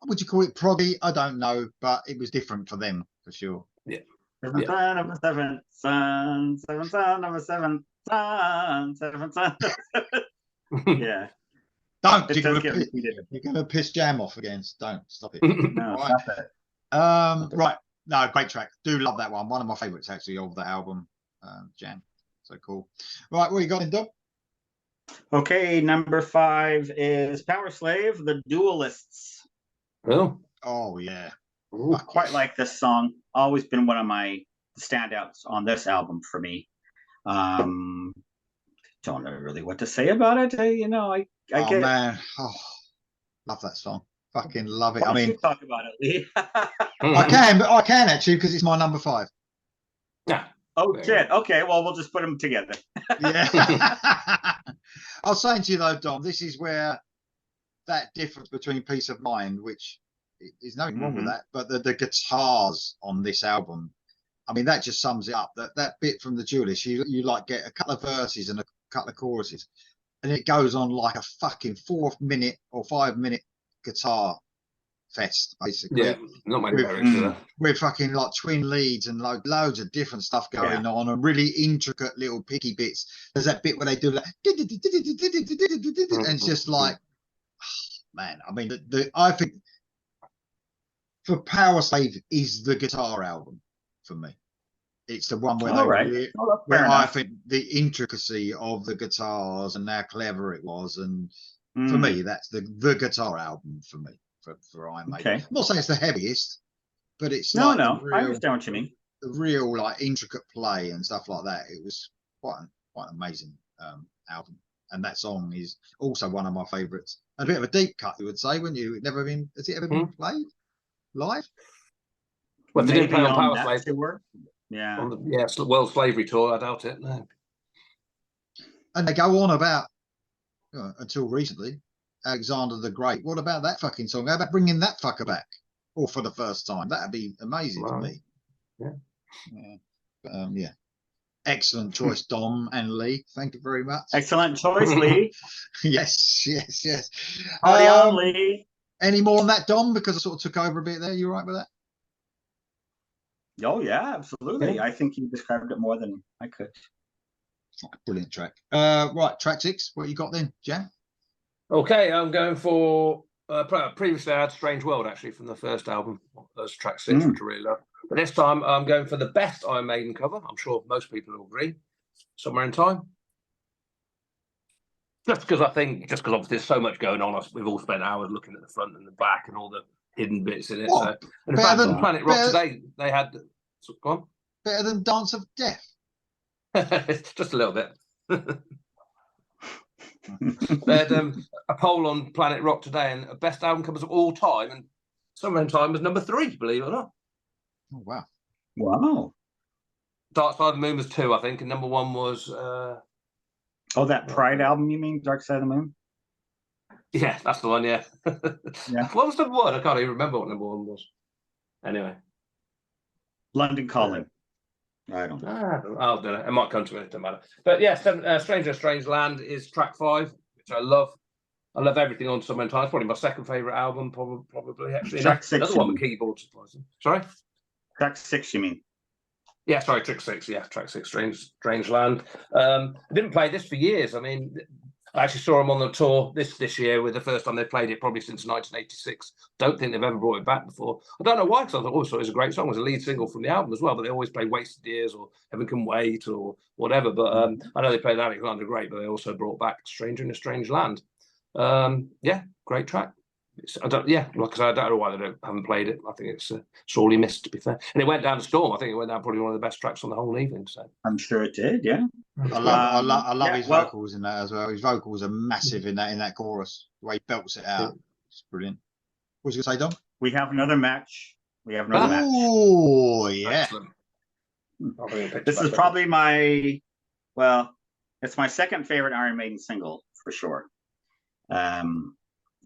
Would you call it proggy? I don't know, but it was different for them for sure. Yeah. Seventh son of a seventh son, seventh son of a seventh son, seventh son. Yeah. Don't. You're gonna piss Jam off again. Don't stop it. No, right. stop it. Right. No, great track. Do love that one. One of my favourites actually of the album. Jam. So cool. Right, what you got in, Dom? Okay, number 5 is Power Slave, The Duelists. Oh yeah. I quite like this song. Always been one of my standouts on this album for me. Don't know really what to say about it. I get. Man, love that song. Fucking love it. Why don't you talk about it, Lee? I can actually because it's my number 5. Yeah. Oh shit. Okay, well we'll just put them together. Yeah. I was saying to you though, Dom, this is where that difference between Peace of Mind, which is nothing wrong with that, but the guitars on this album, I mean, that just sums it up. That bit from the Duelist, you like get a couple of verses and a couple of choruses, and it goes on like a fucking 4-minute or 5-minute guitar fest, basically. Yeah, not my lyrics. With fucking like twin leads and loads of different stuff going on, and really intricate little picky bits. There's that bit where they do like, and it's just like, man. I mean, I think for Power Slave is the guitar album for me. It's the one where where I think the intricacy of the guitars and how clever it was, and for me, that's the guitar album for me. for Iron Maiden. Okay. I'm not saying it's the heaviest, but it's No, like no, I understand what you mean. the real like intricate play and stuff like that. It was quite an amazing album, and that song is also one of my favourites. A bit of a deep cut, you would say, wouldn't you? Has it ever been played live? Well, if they didn't play on Power that Slave, tour. Yeah. on the World Slavery Tour, I doubt it. No. And they go on about until recently, Alexander the Great. What about that fucking song? How about bringing that fucker back, or for the first time? That'd be amazing to me. Yeah. Excellent choice, Dom and Lee. Thank you very much. Excellent choice, Lee. Yes. Party on, Lee. Any more on that, Dom? Because I sort of took over a bit there. You all right with that? Oh yeah, absolutely. Yeah. I think you described it more than I could. Brilliant track. Right, track 6. What you got then, Jan? Okay, I'm going for previously I had Strange World actually from the first album as track 6, which I really love. But this time I'm going for the best Iron Maiden cover. I'm sure most people will agree. Somewhere in Time. Just because obviously there's so much going on. We've all spent hours looking at the front and the back and all the hidden bits in it. What? So, and in fact, on Planet Rock today, they had. Go on. Better than Dance of Death. Just a little bit. They had a poll on Planet Rock today, and best album covers of all time, and Somewhere in Time was number 3, believe it or not. Oh wow! Wow. Dark Side of the Moon was 2, I think, and number 1 was. Oh, that Pride album, you mean? Dark Side of the Moon? Yeah, that's the one. Yeah. Yeah. What was number 1? I can't even remember what number 1 was. Anyway. London Calling. I don't know. I'll do it. It might come to me. It doesn't matter. But yeah, Stranger Strange Land is track 5, which I love. I love everything on Somewhere in Time. It's probably my second favourite album, probably actually. Track 6. Another one with keyboards. Sorry? Track 6, you mean? Yeah, sorry, track 6. Yeah, track 6, Strange Land. I didn't play this for years. I mean, I actually saw them on the tour this year with the first time they played it, probably since 1986. Don't think they've ever brought it back before. I don't know why, because I thought, it was a great song. It was a lead single from the album as well, but they always play Wasted Years or Heaven Can Wait or whatever. But I know they played Alexander Great, but they also brought back Stranger in a Strange Land. Yeah, great track. Like I said, I don't know why they haven't played it. I think it's sorely missed, to be fair. And it went down to Storm. I think it went down probably one of the best tracks on the whole evening. So I'm sure it did. Yeah. I love his vocals in that as well. His vocals are massive in that chorus. The way he belts it out, it's brilliant. What was you gonna say, Dom? We have another match. Oh yeah. This is probably it's my second favorite Iron Maiden single for sure.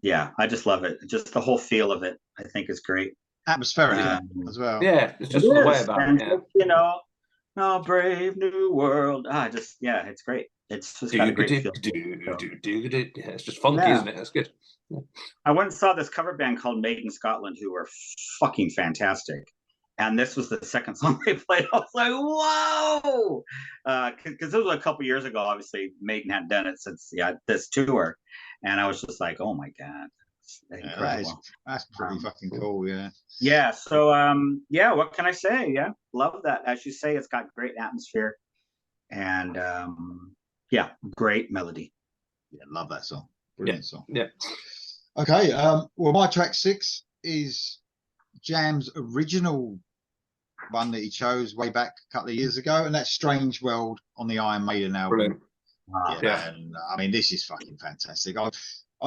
Yeah, I just love it. Just the whole feel of it, I think, is great. Atmospheric as well. Yeah, it's just the way about it. Yeah. You know, oh, brave new world. It's great. It's just got a great feel. Yeah, it's just funky, isn't it? That's good. Yeah. I once saw this cover band called Maiden Scotland, who were fucking fantastic. And this was the second song they played. I was like, whoa! Because this was a couple years ago. Obviously, Maiden hadn't done it since this tour. And I was just like, oh my God. That's pretty fucking cool, yeah. Yeah, so, what can I say? Yeah, love that. As you say, it's got great atmosphere. And, great melody. Yeah, love that song. Brilliant song. Yeah. Okay, well, my track 6 is Jam's original one that he chose way back a couple of years ago, and that's Strange World on the Iron Maiden album. Brilliant. And I mean, this is fucking fantastic. I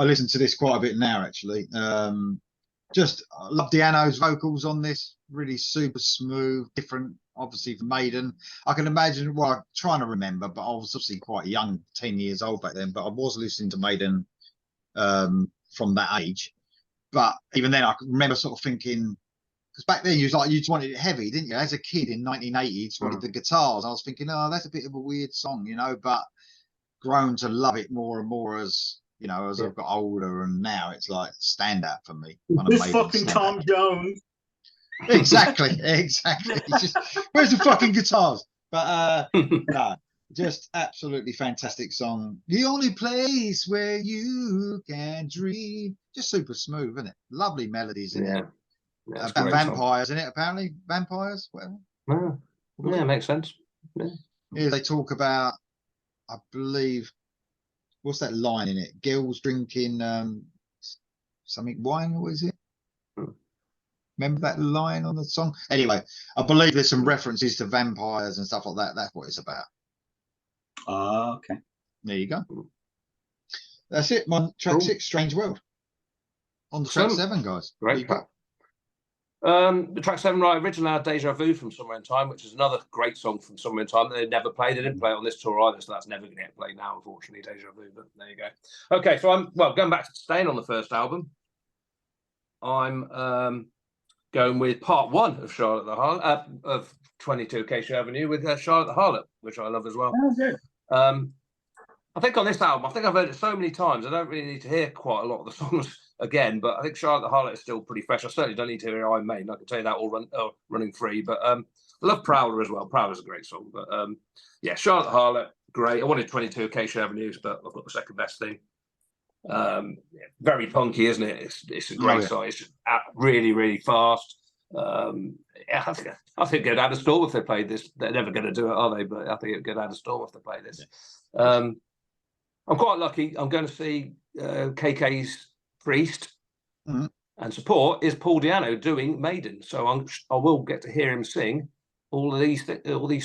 listen to this quite a bit now, actually. I love Di'Anno's vocals on this. Really super smooth, different, obviously, from Maiden. I can imagine, I'm trying to remember, but I was obviously quite young, 10 years old back then, but I was listening to Maiden from that age. But even then, I can remember sort of thinking, because back then you just wanted it heavy, didn't you? As a kid in 1980, you just wanted the guitars. I was thinking, that's a bit of a weird song, but grown to love it more and more as I've got older, and now it's like standout for me. This fucking Tom Jones. Exactly. Just, where's the fucking guitars? But no, just absolutely fantastic song. The only place where you can dream. Just super smooth, isn't it? Lovely melodies in it. About vampires in it, apparently. Vampires, whatever. Yeah, makes sense. Yeah, they talk about, I believe, what's that line in it? Girls drinking something wine, was it? Hmm. Remember that line on the song? Anyway, I believe there's some references to vampires and stuff like that. That's what it's about. Okay. There you go. That's it. Track 6, Strange World. On the track 7, guys. Great track. The track 7, right, originally had Deja Vu from Somewhere in Time, which is another great song from Somewhere in Time. They never played. They didn't play it on this tour either, so that's never going to get played now, unfortunately, Deja Vu, but there you go. Okay, so I'm, going back to staying on the first album, I'm going with part 1 of Charlotte the Harlot, of 22 Acacia Avenue with Charlotte the Harlot, which I love as well. Oh, good. I think on this album, I think I've heard it so many times, I don't really need to hear quite a lot of the songs again, but I think Charlotte the Harlot is still pretty fresh. I certainly don't need to hear Iron Maiden, I can tell you that all running free, but I love Prowler as well. Prowler's a great song, but yeah, Charlotte the Harlot, great. I wanted 22 Acacia Avenues, but I've got the second best thing. Very punky, isn't it? It's a great song. It's just really, really fast. Yeah, I think it'd add a storm if they played this. They're never going to do it, are they? But I think it'd add a storm if they play this. I'm quite lucky. I'm going to see KK's Priest, and support is Paul Di'Anno doing Maiden. So I will get to hear him sing all these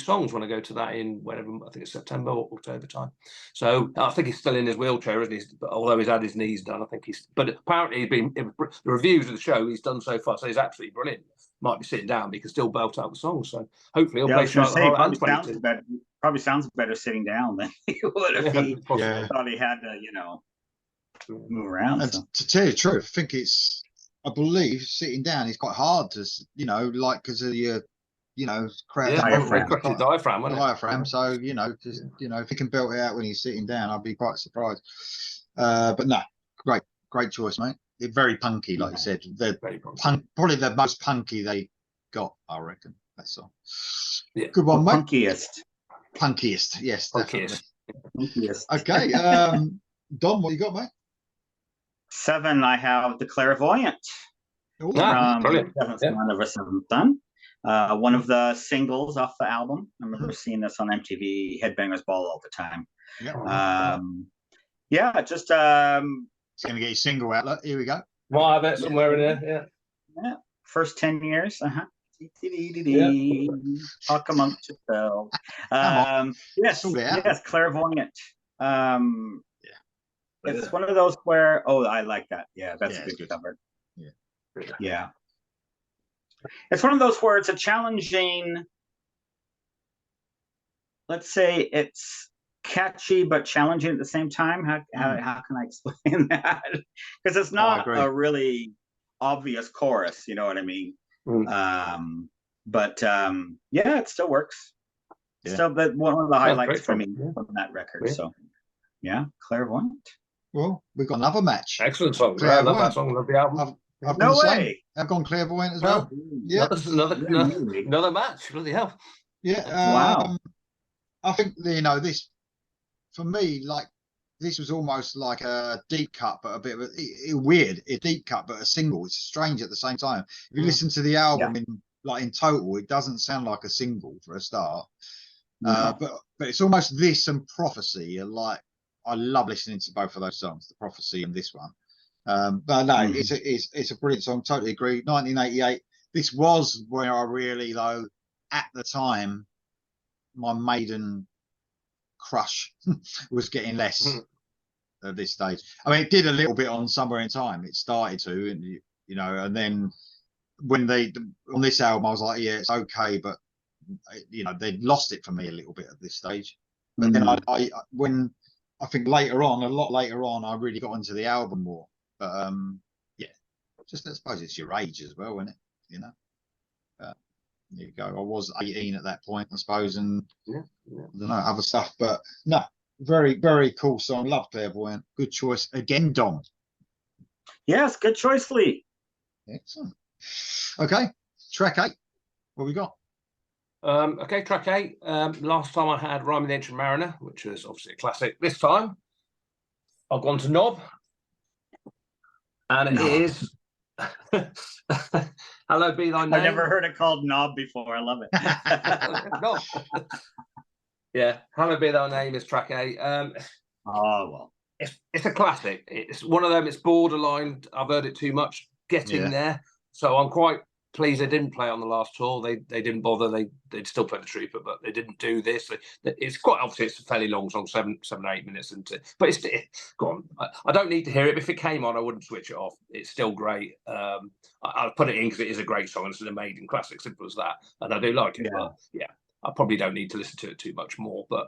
songs when I go to that in whenever, I think it's September or October time. So I think he's still in his wheelchair, isn't he? But although he's had his knees done, I think he's. But apparently, the reviews of the show he's done so far, so he's absolutely brilliant. Might be sitting down, but he can still belt out the songs. So hopefully he'll play Charlotte and 22. Probably sounds better sitting down than he would if he thought he had to, move around. And to tell you the truth, I believe sitting down is quite hard to, like because of your, diaphragm. So if he can belt it out when he's sitting down, I'd be quite surprised. But no, great choice, mate. They're very punky, like you said. They're probably the most punky they got, I reckon. That's all. Yeah. Good one, mate. Punkiest, yes, definitely. Punkiest. Okay, Dom, what you got, mate? 7, I have The Clairvoyant. Brilliant. Seventh one of a Seventh Son. One of the singles off the album. I remember seeing this on MTV Headbangers Ball all the time. Just it's gonna get your single outlet. Here we go. Well, I have it somewhere in there. Yeah. First 10 years. Talk amongst yourselves. Yes, Clairvoyant. It's one of those where I like that. Yeah, that's a good cover. Yeah. It's one of those where it's a challenging, let's say it's catchy but challenging at the same time. How can I explain that? Because it's not a really obvious chorus, you know what I mean? But it still works. Still one of the highlights for me from that record. So Clairvoyant. Well, we've got another match. Excellent song. I love that song. Love the album. I've gone Clairvoyant as well. Yeah, another match. Bloody hell. Yeah. Wow. I think this for me, like this was almost like a deep cut, but a bit of a deep cut, but a single. It's strange at the same time. If you listen to the album in total, it doesn't sound like a single for a start. But it's almost this and Prophecy are like. I love listening to both of those songs, The Prophecy and this one. But no, it's a brilliant song. Totally agree. 1988. This was where I really, though, at the time, my Maiden crush was getting less at this stage. I mean, it did a little bit on Somewhere in Time. It started to, and and then when on this album, I was like, yeah, it's okay, but they'd lost it for me a little bit at this stage. But then I think a lot later on, I really got into the album more. But just I suppose it's your age as well, isn't it? There you go. I was 18 at that point, I suppose, and I don't know, other stuff. But no, very, very cool song. Love Clairvoyant. Good choice again, Dom. Yes, good choice, Lee. Excellent. Okay, track 8. What we got? Okay, track 8. Last time I had Rhyme of the Ancient Mariner, which was obviously a classic. This time, I've gone to Knob, and it is Hello Be Thy Name. I've never heard it called Knob before. I love it. Yeah, Hello Be Thy Name is track 8. it's a classic. It's one of them. It's borderline. I've heard it too much. Getting there. So I'm quite pleased they didn't play on the last tour. They didn't bother. They'd still play the Trooper, but they didn't do this. It's quite obviously it's a fairly long song, 7 or 8 minutes, but it's go on. I don't need to hear it. If it came on, I wouldn't switch it off. It's still great. I'll put it in because it is a great song. It's an Maiden classic, simple as that, and I do like it. But I probably don't need to listen to it too much more. But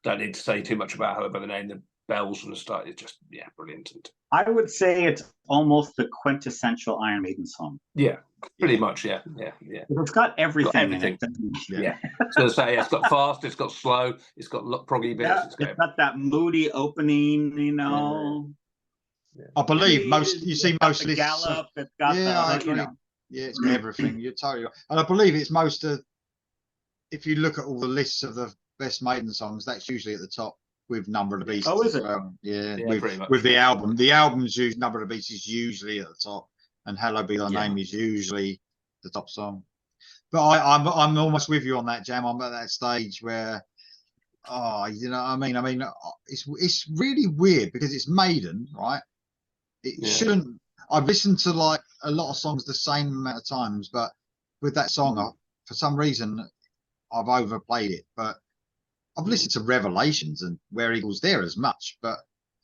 don't need to say too much about however the name the bells from the start. It's just brilliant. And I would say it's almost the quintessential Iron Maiden song. Yeah, pretty much. Yeah. It's got everything. In it. So to say, it's got fast, it's got slow, it's got proggy bits. Yeah, it's got that moody opening. You know. I believe most lists. Gallop. It's got I agree. It's got everything. You're totally right. And I believe it's most of. If you look at all the lists of the best Maiden songs, that's usually at the top. With Number of the Beast. Oh, is it? With the album. The album's usually Number of the Beast is usually at the top, and Hello Be Thy Name is usually the top song. But I'm almost with you on that, Jam. I'm at that stage where, you know what I mean? I mean, it's really weird because it's Maiden, right? It shouldn't. I've listened to like a lot of songs the same amount of times, but with that song, for some reason, I've overplayed it. But I've listened to Revelations and Where Eagles There as much, but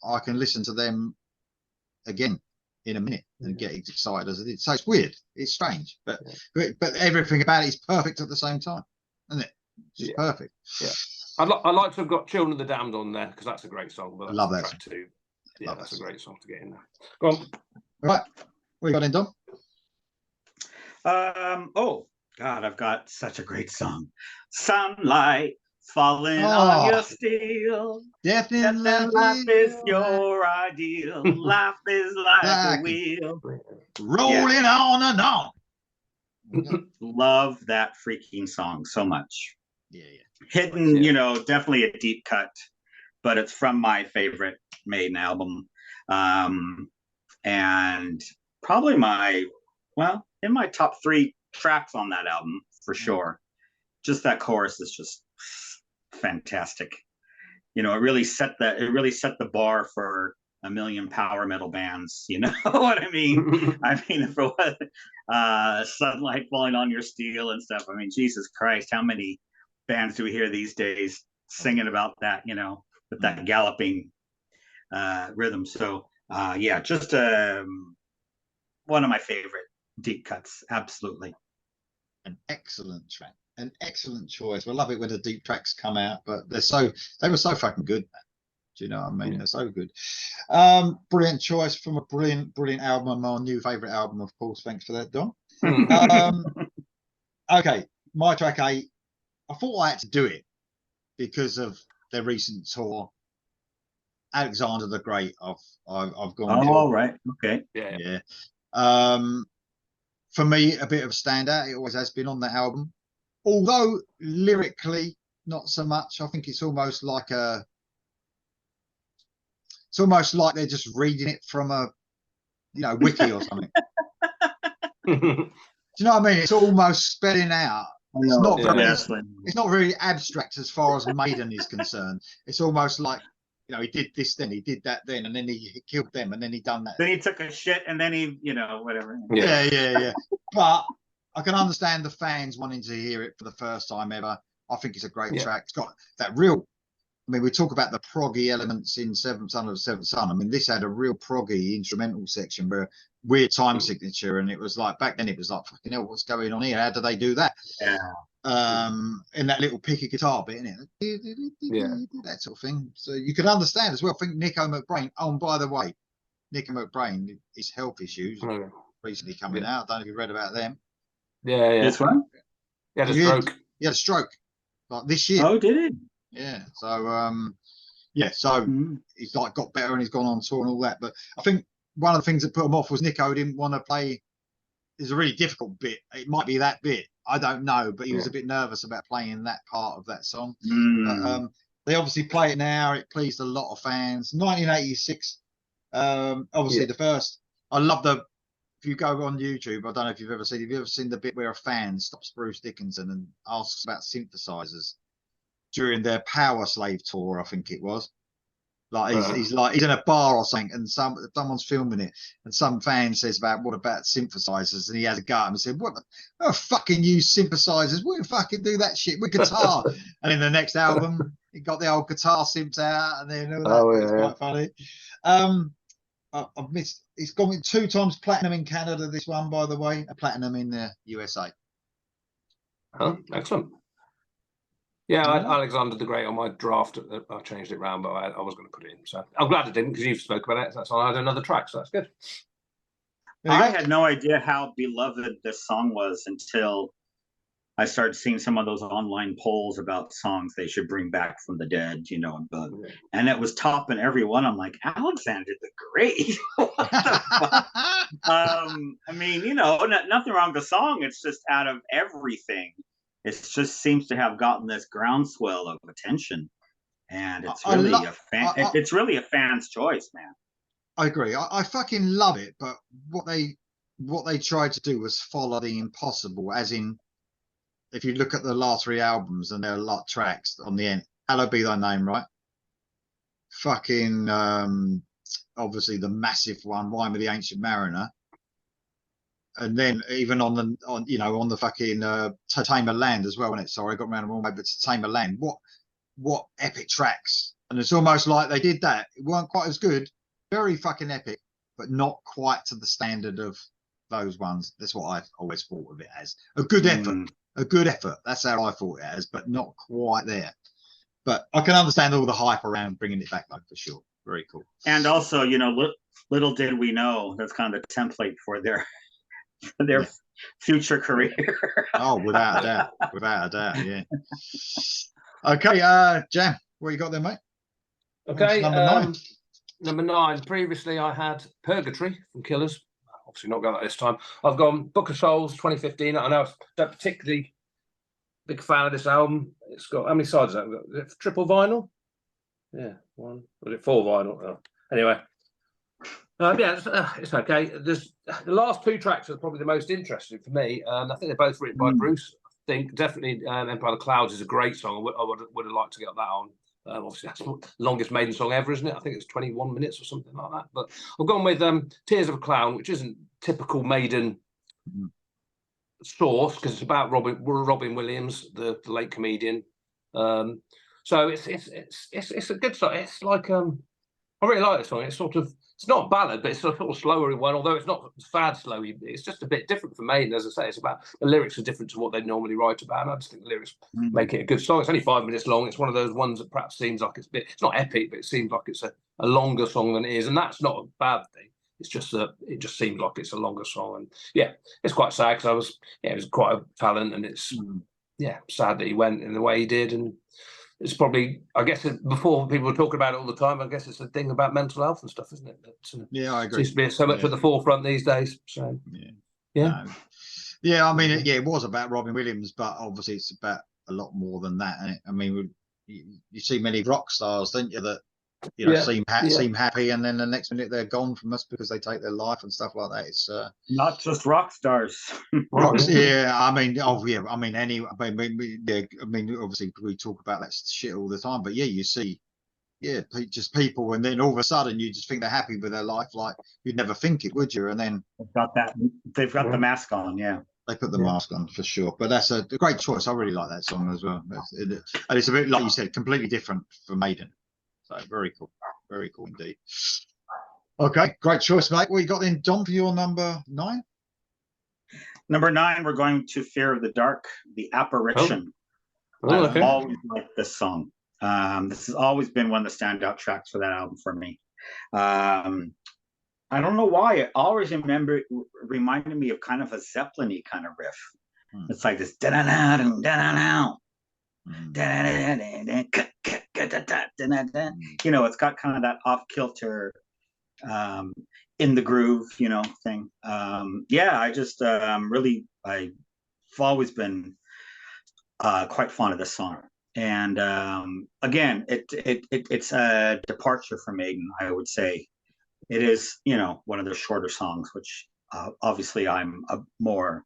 I can listen to them again in a minute and get excited as I did. So it's weird. It's strange, but everything about it is perfect at the same time, isn't it? It's just perfect. Yeah. I'd like to have got Children of the Damned on there because that's a great song. But I love that track too. Yeah, that's a great song to get in there. Go on. All right. What you got in, Dom? Oh, God, I've got such a great song. Sunlight falling on your steel. Death in life is your ideal. Life is like a wheel. Rolling on and on. Love that freaking song so much. Yeah. Hidden, definitely a deep cut, but it's from my favorite Maiden album. And probably in my top 3 tracks on that album for sure. Just that chorus is just fantastic. It really set the bar for a million power metal bands. You know what I mean? I mean, if it was sunlight falling on your steel and stuff. I mean, Jesus Christ, how many bands do we hear these days singing about that? With that galloping rhythm. So just one of my favorite deep cuts. Absolutely, an excellent track. An excellent choice. I love it when the deep tracks come out, but they were so fucking good, man. Do you know what I mean? They're so good. Brilliant choice from a brilliant album, my new favorite album, of course. Thanks for that, Don. Okay, my track 8. I thought I had to do it because of their recent tour. Alexander the Great. I've gone. Oh, right. Okay. Yeah. For me, a bit of a standout. It always has been on that album. Although lyrically, not so much. I think it's almost like they're just reading it from a, wiki or something. Do you know what I mean? It's almost spelling out. It's not very abstract as far as Maiden is concerned. It's almost like, he did this then, he did that then, and then he killed them, and then he done that. Then he took a shit, and then he, whatever. Yeah. But I can understand the fans wanting to hear it for the first time ever. I think it's a great track. It's got that real. I mean, we talk about the proggy elements in Seventh Son of the Seventh Son. I mean, this had a real proggy instrumental section where weird time signature, and it was like back then it was like, fucking hell, what's going on here? How do they do that? Yeah. In that little picky guitar bit, in it, that sort of thing. So you could understand as well. I think Nico McBrain. Oh, and by the way, Nico McBrain, his health issues recently coming out. I don't know if you read about them. Yeah. This one? He had a stroke. He had a stroke like this year. Oh, did he? Yeah. So he's like got better and he's gone on tour and all that. But I think one of the things that put him off was Nico didn't want to play. It's a really difficult bit. It might be that bit. I don't know, but he was a bit nervous about playing that part of that song. But, they obviously play it now. It pleased a lot of fans. 1986. Obviously the first. I love the. If you go on YouTube, I don't know if you've ever seen. Have you ever seen the bit where a fan stops Bruce Dickinson and asks about synthesizers during their Power Slave tour? I think it was. Like he's in a bar or something, and someone's filming it, and some fan says what about synthesizers, and he has a go and said, "What the fucking use synthesizers? We fucking do that shit with guitar." And in the next album, he got the old guitar synths out, and then all that. Oh, It's quite funny. I've missed. It's gone 2 times platinum in Canada. This one, by the way, a platinum in the USA. Oh, excellent. Yeah, I had Alexander the Great on my draft. I changed it round, but I was going to put it in. So I'm glad I didn't, because you've spoke about it. That's why I had another track, so that's good. I had no idea how beloved this song was until I started seeing some of those online polls about songs they should bring back from the dead, you know, and it was topping every one. I'm like, Alexander the Great. What the fuck? I mean, you know, nothing wrong with the song. It's just out of everything, it just seems to have gotten this groundswell of attention, and it's really it's really a fan's choice, man. I agree. I fucking love it, but what they tried to do was follow the impossible, as in, if you look at the last 3 albums, and there are a lot of tracks on the end. Hallowed Be Thy Name, right? Fucking obviously the massive one, Wine with the Ancient Mariner. And then even on the fucking Tame of Land as well, wasn't it? Sorry, I got around them all, but Tame of Land. What epic tracks. And it's almost like they did that. It weren't quite as good, very fucking epic, but not quite to the standard of those ones. That's what I've always thought of it as. A good effort. A good effort. That's how I thought it as, but not quite there. But I can understand all the hype around bringing it back, though, for sure. Very cool. And also, you know, little did we know, that's kind of the template for their future career. Oh, without a doubt, yeah. Okay, Jam, what you got there, mate? Okay, number 9. Previously, I had Purgatory from Killers. Obviously, not got that this time. I've gone Book of Souls 2015. I know I'm not particularly big fan of this album. It's got, how many sides is that? Is it triple vinyl? Yeah, 1. Was it 4 vinyl? Oh. Anyway. Yeah, it's okay. There's the last 2 tracks are probably the most interesting for me. I think they're both written by Bruce. I think definitely Empire of the Clouds is a great song. I would have liked to get that on. Obviously, that's the longest Maiden song ever, isn't it? I think it's 21 minutes or something like that. But I've gone with Tears of a Clown, which isn't typical Maiden source, because it's about Robin Williams, the late comedian. So it's a good song. It's like I really like this song. It's sort of, it's not a ballad, but it's a sort of slower one, although it's not sad slow. It's just a bit different from Maiden, as I say. It's about, the lyrics are different to what they normally write about, and I just think the lyrics make it a good song. It's only 5 minutes long. It's one of those ones that perhaps seems like it's it's not epic, but it seems like it's a longer song than it is, and that's not a bad thing. It's just that it just seems like it's a longer song, and yeah, it's quite sad, because it was quite a talent, and it's sad that he went in the way he did. And it's probably, I guess, before people were talking about it all the time, I guess it's a thing about mental health and stuff, isn't it? That, yeah, I agree. Seems to be so much at the forefront these days. So yeah. I mean, it was about Robin Williams, but obviously it's about a lot more than that. And I mean, you see many rock stars, don't you, that seem happy, and then the next minute they're gone from us because they take their life and stuff like that. It's not just rock stars. Rocks, I mean, obviously we talk about that shit all the time, but yeah, you see, just people, and then all of a sudden you just think they're happy with their life, like you'd never think it, would you? And then they've got the mask on, they put the mask on for sure. But that's a great choice. I really like that song as well, and it's a bit, like you said, completely different from Maiden. So very cool indeed. Okay, great choice, mate. What you got then, Dom, for your number 9? Number 9, we're going to Fear of the Dark, The Apparition. Okay. I've always liked this song. This has always been one of the standout tracks for that album for me. I don't know why. It always reminded me of kind of a Zeppelin-y kind of riff. It's like this da-da-da-da-da-da-da. You know, it's got kind of that off-kilter, in the groove, thing. I just I've always been quite fond of this song. And again, it's a departure from Maiden, I would say. It is, one of their shorter songs, which obviously I'm more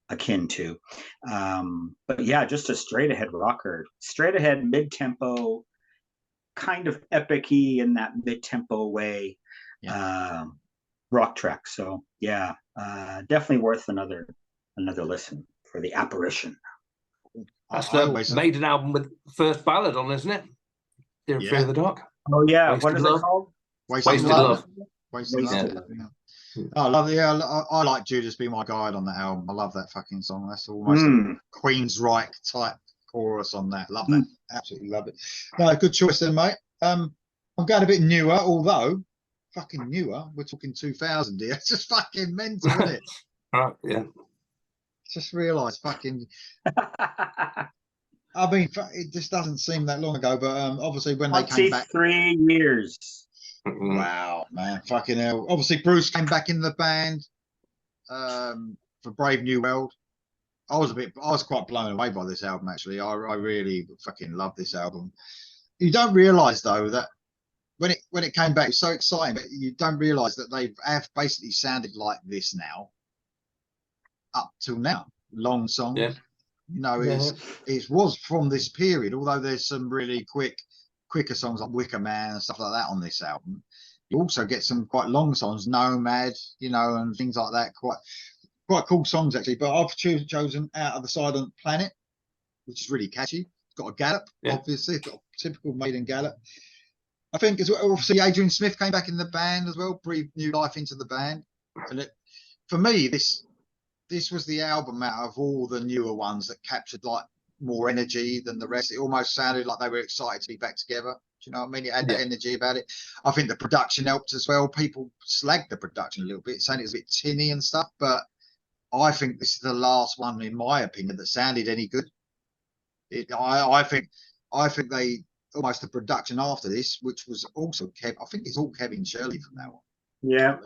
akin to. But yeah, just a straight ahead rocker, straight ahead mid-tempo kind of epic-y in that mid-tempo way rock track. So yeah, definitely worth another listen for the apparition. That's the Maiden album with first ballad on, isn't it? Dear Fear the Dark. Oh yeah, Wasted what is Love. it called? Wasted Love. Wasted Love. Yeah. I love I like Judas Be My Guide on that album. I love that fucking song. That's almost a Queensryche type chorus on that. Love that. Absolutely love it. No, good choice then, mate. I'm going a bit newer, although fucking newer. We're talking 2000 here. It's just fucking mental, isn't it? Yeah. Just realised fucking. I mean, it just doesn't seem that long ago, but obviously when they came back, 3 years. Wow, man, fucking hell! Obviously, Bruce came back in the band for Brave New World. I was quite blown away by this album. Actually, I really fucking love this album. You don't realise though that when it came back, it's so exciting, but you don't realise that they have basically sounded like this now up till now. Long songs. Yeah. You know, it was from this period, although there's some really quicker songs like Wicker Man and stuff like that on this album. You also get some quite long songs, Nomad, you know, and things like that. Quite cool songs actually. But I've chosen Out of the Silent Planet, which is really catchy. It's got a gallop, obviously. It's got a typical Maiden gallop. I think as well, obviously Adrian Smith came back in the band as well, breathed new life into the band. And for me, this was the album out of all the newer ones that captured like more energy than the rest. It almost sounded like they were excited to be back together. Do you know what I mean? It had that energy about it. I think the production helped as well. People slagged the production a little bit, saying it was a bit tinny and stuff, but I think this is the last one, in my opinion, that sounded any good. I think they almost the production after this, which was also I think it's all Kevin Shirley from that one. Yeah.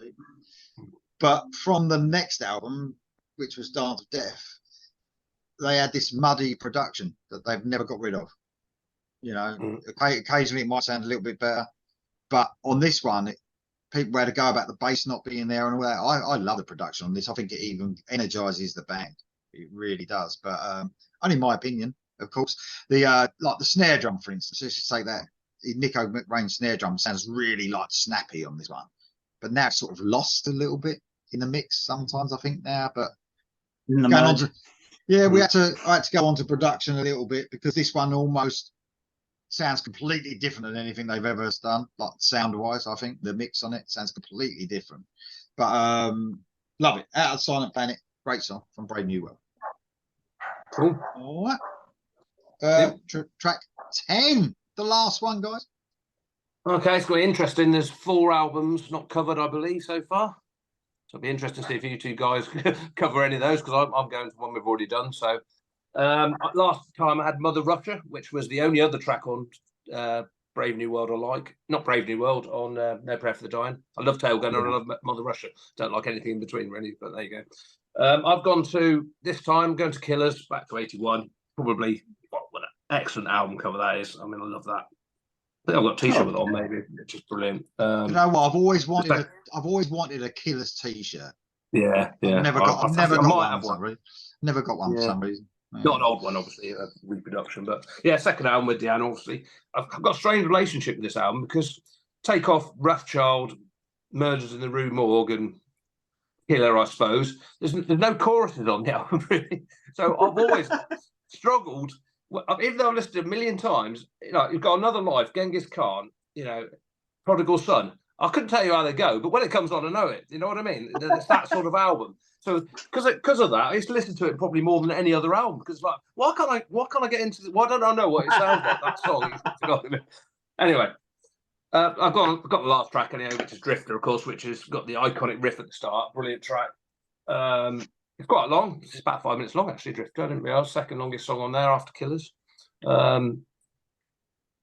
But from the next album, which was Dance of Death, they had this muddy production that they've never got rid of. You know, occasionally it might sound a little bit better, but on this one, people had to go about the bass not being there and all that. I love the production on this. I think it even energizes the band. It really does. But only my opinion, of course. The like the snare drum, for instance, let's just say that Nico McRae's snare drum sounds really like snappy on this one, but now it's sort of lost a little bit in the mix sometimes, I think now. But going on to, I had to go on to production a little bit because this one almost sounds completely different than anything they've ever done, like sound wise. I think the mix on it sounds completely different, but love it. Out of Silent Planet, great song from Brave New World. Cool. All right. Track 10, the last one, guys. Okay, it's quite interesting. There's 4 albums not covered, I believe, so far. So it'll be interesting to see if you two guys cover any of those, because I'm going to one we've already done. So last time I had Mother Russia, which was the only other track on Brave New World I like. Not Brave New World, on No Prayer for the Dying. I love Tail Gunner, I love Mother Russia. Don't like anything in between, really, but there you go. I've gone to, this time, going to Killers, back to 81. Probably, what an excellent album cover that is. I mean, I love that. I think I've got a t-shirt with it on, maybe, which is brilliant. You know what? I've always wanted a Killers t-shirt. Yeah. I've never got one for some reason. Yeah. Not an old one, obviously, a reproduction, but yeah, second album with Deanne, obviously. I've got a strange relationship with this album because take off Rough Murders in the Rue Morgue and Killer, I suppose. There's no choruses on the album, really. So I've always struggled. Even though I've listened to it a million times, you know, you've got Another Life, Genghis Khan, you know, Prodigal Son. I couldn't tell you how they go, but when it comes on, I know it. You know what I mean? It's that sort of album. So because of that, I used to listen to it probably more than any other album. Because like, why can't I get into why don't I know what it sounds like, that song? Anyway, I've got the last track anyway, which is Drifter, of course, which has got the iconic riff at the start. Brilliant track. It's quite long. It's about 5 minutes long, actually, Drifter. I didn't realise. Second longest song on there after Killers.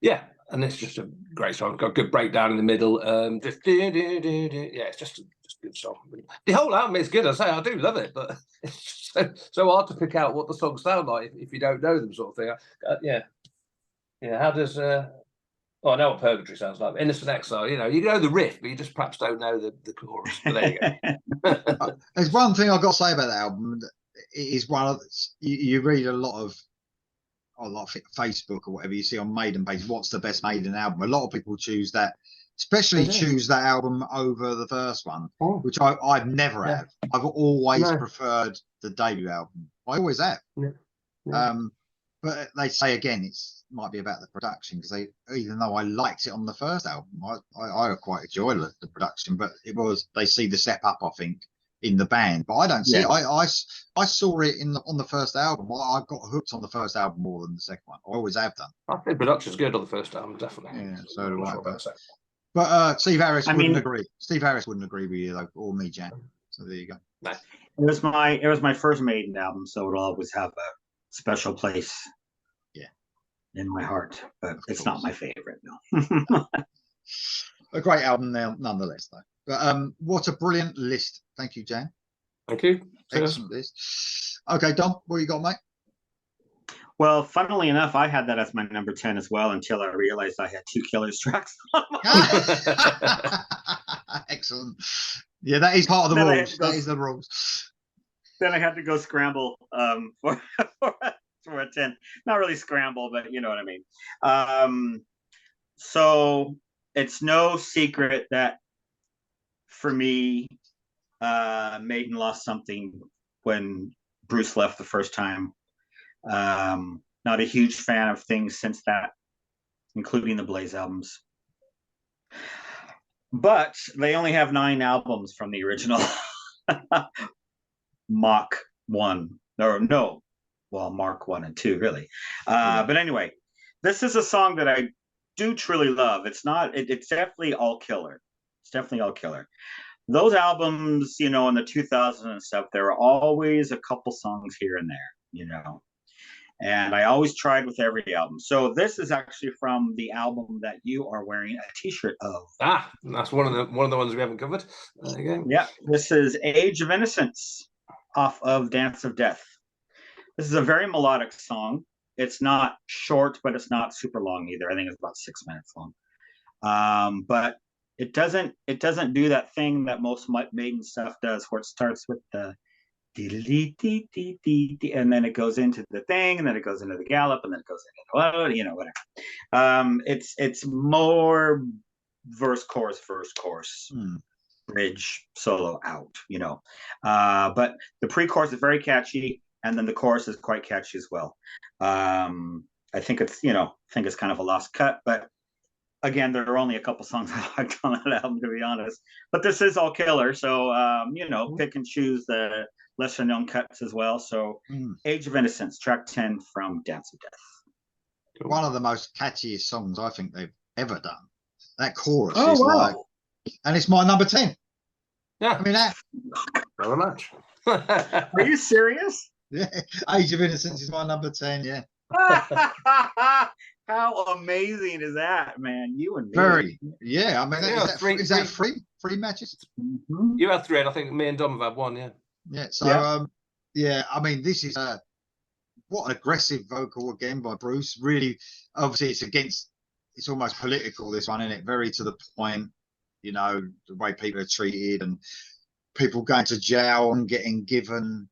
Yeah, and it's just a great song. Got a good breakdown in the middle. Just yeah, it's just a good song. The whole album is good. I say I do love it, but it's so hard to pick out what the songs sound like if you don't know them, sort of thing. Yeah. How does? I know what Purgatory sounds like. Innocent Exile. You know the riff, but you just perhaps don't know the chorus. But there you go. There's one thing I've got to say about the album. It is one of you read a lot of on like Facebook or whatever you see on Maiden page, what's the best Maiden album? A lot of people choose that, especially choose that album over the first one, which I've never have. I've always preferred the debut album. I always have. But they say again, it's might be about the production, because even though I liked it on the first album, I quite enjoy the production, but they see the step up, I think, in the band, but I don't see it. I saw it on the first album. I got hooked on the first album more than the second one. I always have done. I think production's good on the first album, definitely. Yeah, so do I. But Steve Harris wouldn't agree. Steve Harris wouldn't agree with you though, or me, Jan. So there you go. No. It was my first Maiden album, so it'll always have a special place. In my heart, but it's not my favorite. No. A great album now, nonetheless, though. But what a brilliant list! Thank you, Jan. Thank you. Excellent list. Okay, Dom, what you got, mate? Well, funnily enough, I had that as my number 10 as well until I realized I had 2 Killers tracks. Excellent. Yeah, that is part of the rules. That is the rules. Then I had to go scramble for a 10. Not really scramble, but you know what I mean. So it's no secret that for me, Maiden lost something when Bruce left the first time. Not a huge fan of things since that, including the Blaze albums. But they only have 9 albums from the original Mach 1. Or no, well, Mark 1 and 2, really. But anyway, this is a song that I do truly love. It's definitely all killer. It's definitely all killer. Those albums, in the 2000s and stuff, there were always a couple songs here and there, and I always tried with every album. So this is actually from the album that you are wearing a t-shirt of. That's one of the ones we haven't covered. Yeah, this is Age of Innocence off of Dance of Death. This is a very melodic song. It's not short, but it's not super long either. I think it's about 6 minutes long. But it doesn't do that thing that most Maiden stuff does, where it starts with the and then it goes into the thing, and then it goes into the gallop, and then it goes into whatever. It's more verse chorus bridge solo out, but the pre-chorus is very catchy, and then the chorus is quite catchy as well. I think it's kind of a lost cut, but again, there are only a couple songs I liked on that album, to be honest. But this is all killer, so pick and choose the lesser known cuts as well. So Age of Innocence, track 10 from Dance of Death. One of the most catchiest songs I think they've ever done. That chorus is like, and it's my number 10. Yeah, I mean that very much. Are you serious? Yeah, Age of Innocence is my number 10. Yeah. How amazing is that, man? You and me. Very. Yeah, I mean, is that three matches? Mm-hmm. You had 3, and I think me and Dom have had 1. Yeah. Yeah. So I mean, this is what an aggressive vocal again by Bruce. Really, obviously, it's almost political, this one, isn't it? Very to the point, the way people are treated, and people going to jail and getting given,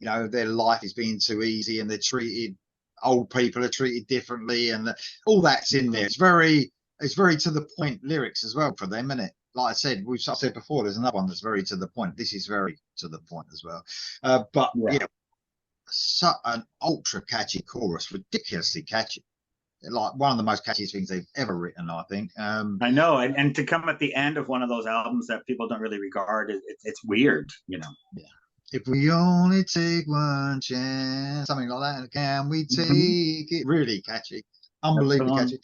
their life is being too easy, and they're treated. Old people are treated differently, and all that's in there. It's very to the point lyrics as well for them, isn't it? Like I said, I've said before, there's another one that's very to the point. This is very to the point as well. But such an ultra catchy chorus, ridiculously catchy. Like one of the most catchiest things they've ever written, I think. I know, and to come at the end of one of those albums that people don't really regard, it's weird, Yeah. If we only take one chance, something like that, can we take it? Really catchy, unbelievably catchy.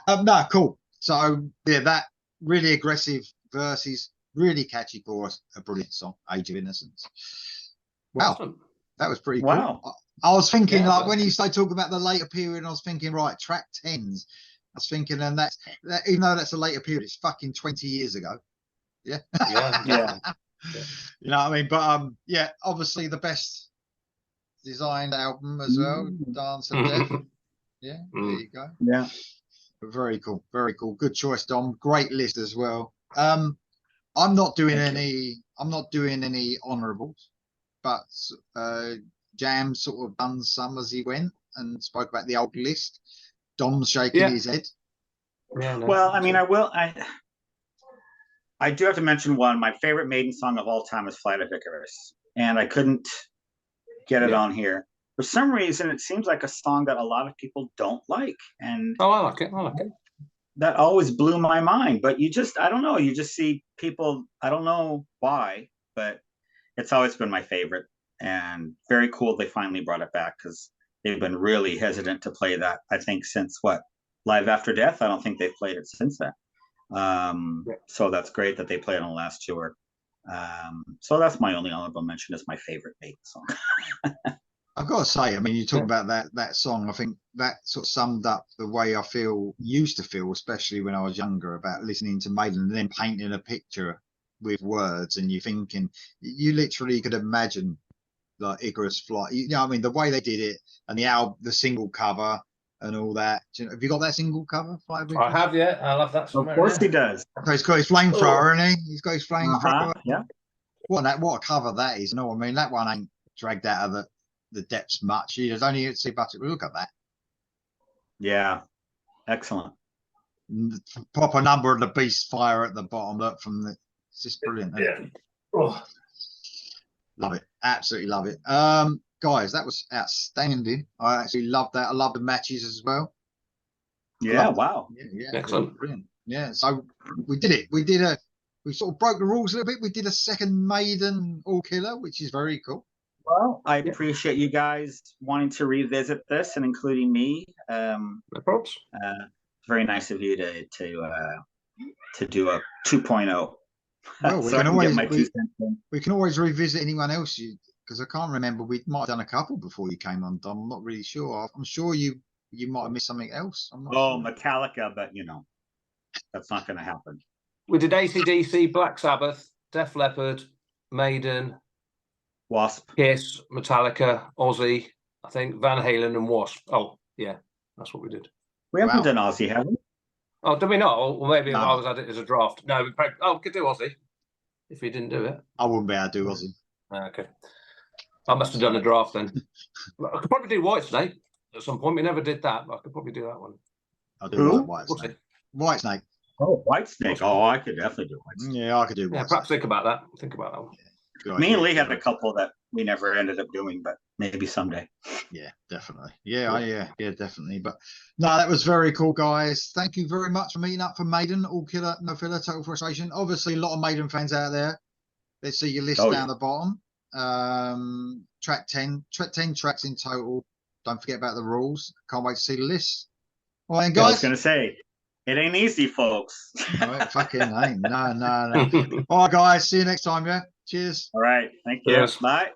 No, cool. So that really aggressive verses, really catchy chorus, a brilliant song, Age of Innocence. Wow, awesome. That was pretty cool. I was thinking, when you started talking about the later period, I was thinking, right, track 10s. I was thinking, and that, even though that's a later period, it's fucking 20 years ago. Yeah. Yeah. You know what I mean? But obviously the best designed album as well, Dance of Death. Yeah, there you go. Yeah. Very cool. Very cool. Good choice, Dom. Great list as well. I'm not doing any honorables, but Jam sort of done some as he went. and spoke about the old list. Dom's shaking Yeah. his head. Yeah, no, Well, I mean, I do have to mention one. My favorite Maiden song of all time is Flight of Icarus, and I couldn't get it on here. For some reason, it seems like a song that a lot of people don't like, and I like it. I like it. that always blew my mind. But I don't know. You just see people. I don't know why, but it's always been my favorite, and very cool they finally brought it back, because they've been really hesitant to play that. I think since Live After Death. I don't think they've played it since then. So that's great that they played on the last tour. So that's my only honorable mention as my favorite Maiden song. I've got to say, I mean, you talk about that song. I think that sort of summed up the way I used to feel, especially when I was younger, about listening to Maiden and then painting a picture with words, and you thinking you literally could imagine like Icarus Flight. You know, I mean, the way they did it, and the single cover and all that. Have you got that single cover? I have, yeah. I love that somewhere. Of course he does. So he's got his flamethrower, isn't he? He's got his flamethrower. Yeah. What a cover that is. No, I mean, that one ain't dragged out of the depths much. You don't even see but look at that. Yeah. Excellent. Proper number of the beast fire at the bottom. Look it's just brilliant. Yeah. Oh. Love it. Absolutely love it. Guys, that was outstanding. I actually loved that. I love the matches as well. Yeah, wow. Yeah, excellent. Brilliant. Yeah, so we did it. We sort of broke the rules a little bit. We did a second Maiden All Killer, which is very cool. Well, I appreciate you guys wanting to revisit this and including me. No problems. Very nice of you to do a 2.0. Well, so we can always revisit anyone else, because I can't remember. We might have done a couple before you came on, Dom. I'm not really sure. I'm sure you might have missed something else. I'm not sure. Metallica, but that's not going to happen. We did AC/DC, Black Sabbath, Def Leppard, Maiden, Wasp, Kiss, Metallica, Ozzy, I think, Van Halen, and Wasp. Oh, yeah, that's what we did. We haven't done Ozzy, have we? Oh, did we not? Or maybe No. I was at it as a draft. No, we could do Ozzy if we didn't do it. I wouldn't be able to do Ozzy. Okay. I must have done a draft then. I could probably do Whitesnake at some point. We never did that, but I could probably do that one. I'll do Whitesnake. Whitesnake. Oh, Whitesnake. Oh, I could definitely do Whitesnake. Yeah, I could do Whitesnake. Yeah, perhaps think about that. Think about that one. Yeah, me and Lee had a couple that we never ended up doing, but maybe someday. Yeah, definitely. Yeah, definitely. But no, that was very cool, guys. Thank you very much for meeting up for Maiden, All Killer, No Filler, Total Frustration. Obviously, a lot of Maiden fans out there. Let's see your list down the bottom. Track 10 tracks in total. Don't forget about the rules. Can't wait to see the list. All right, guys. I was going to say, it ain't easy, folks. No, it fucking ain't. No. All right, guys. See you next time, yeah? Cheers. All right. Thank you. Cheers. Bye.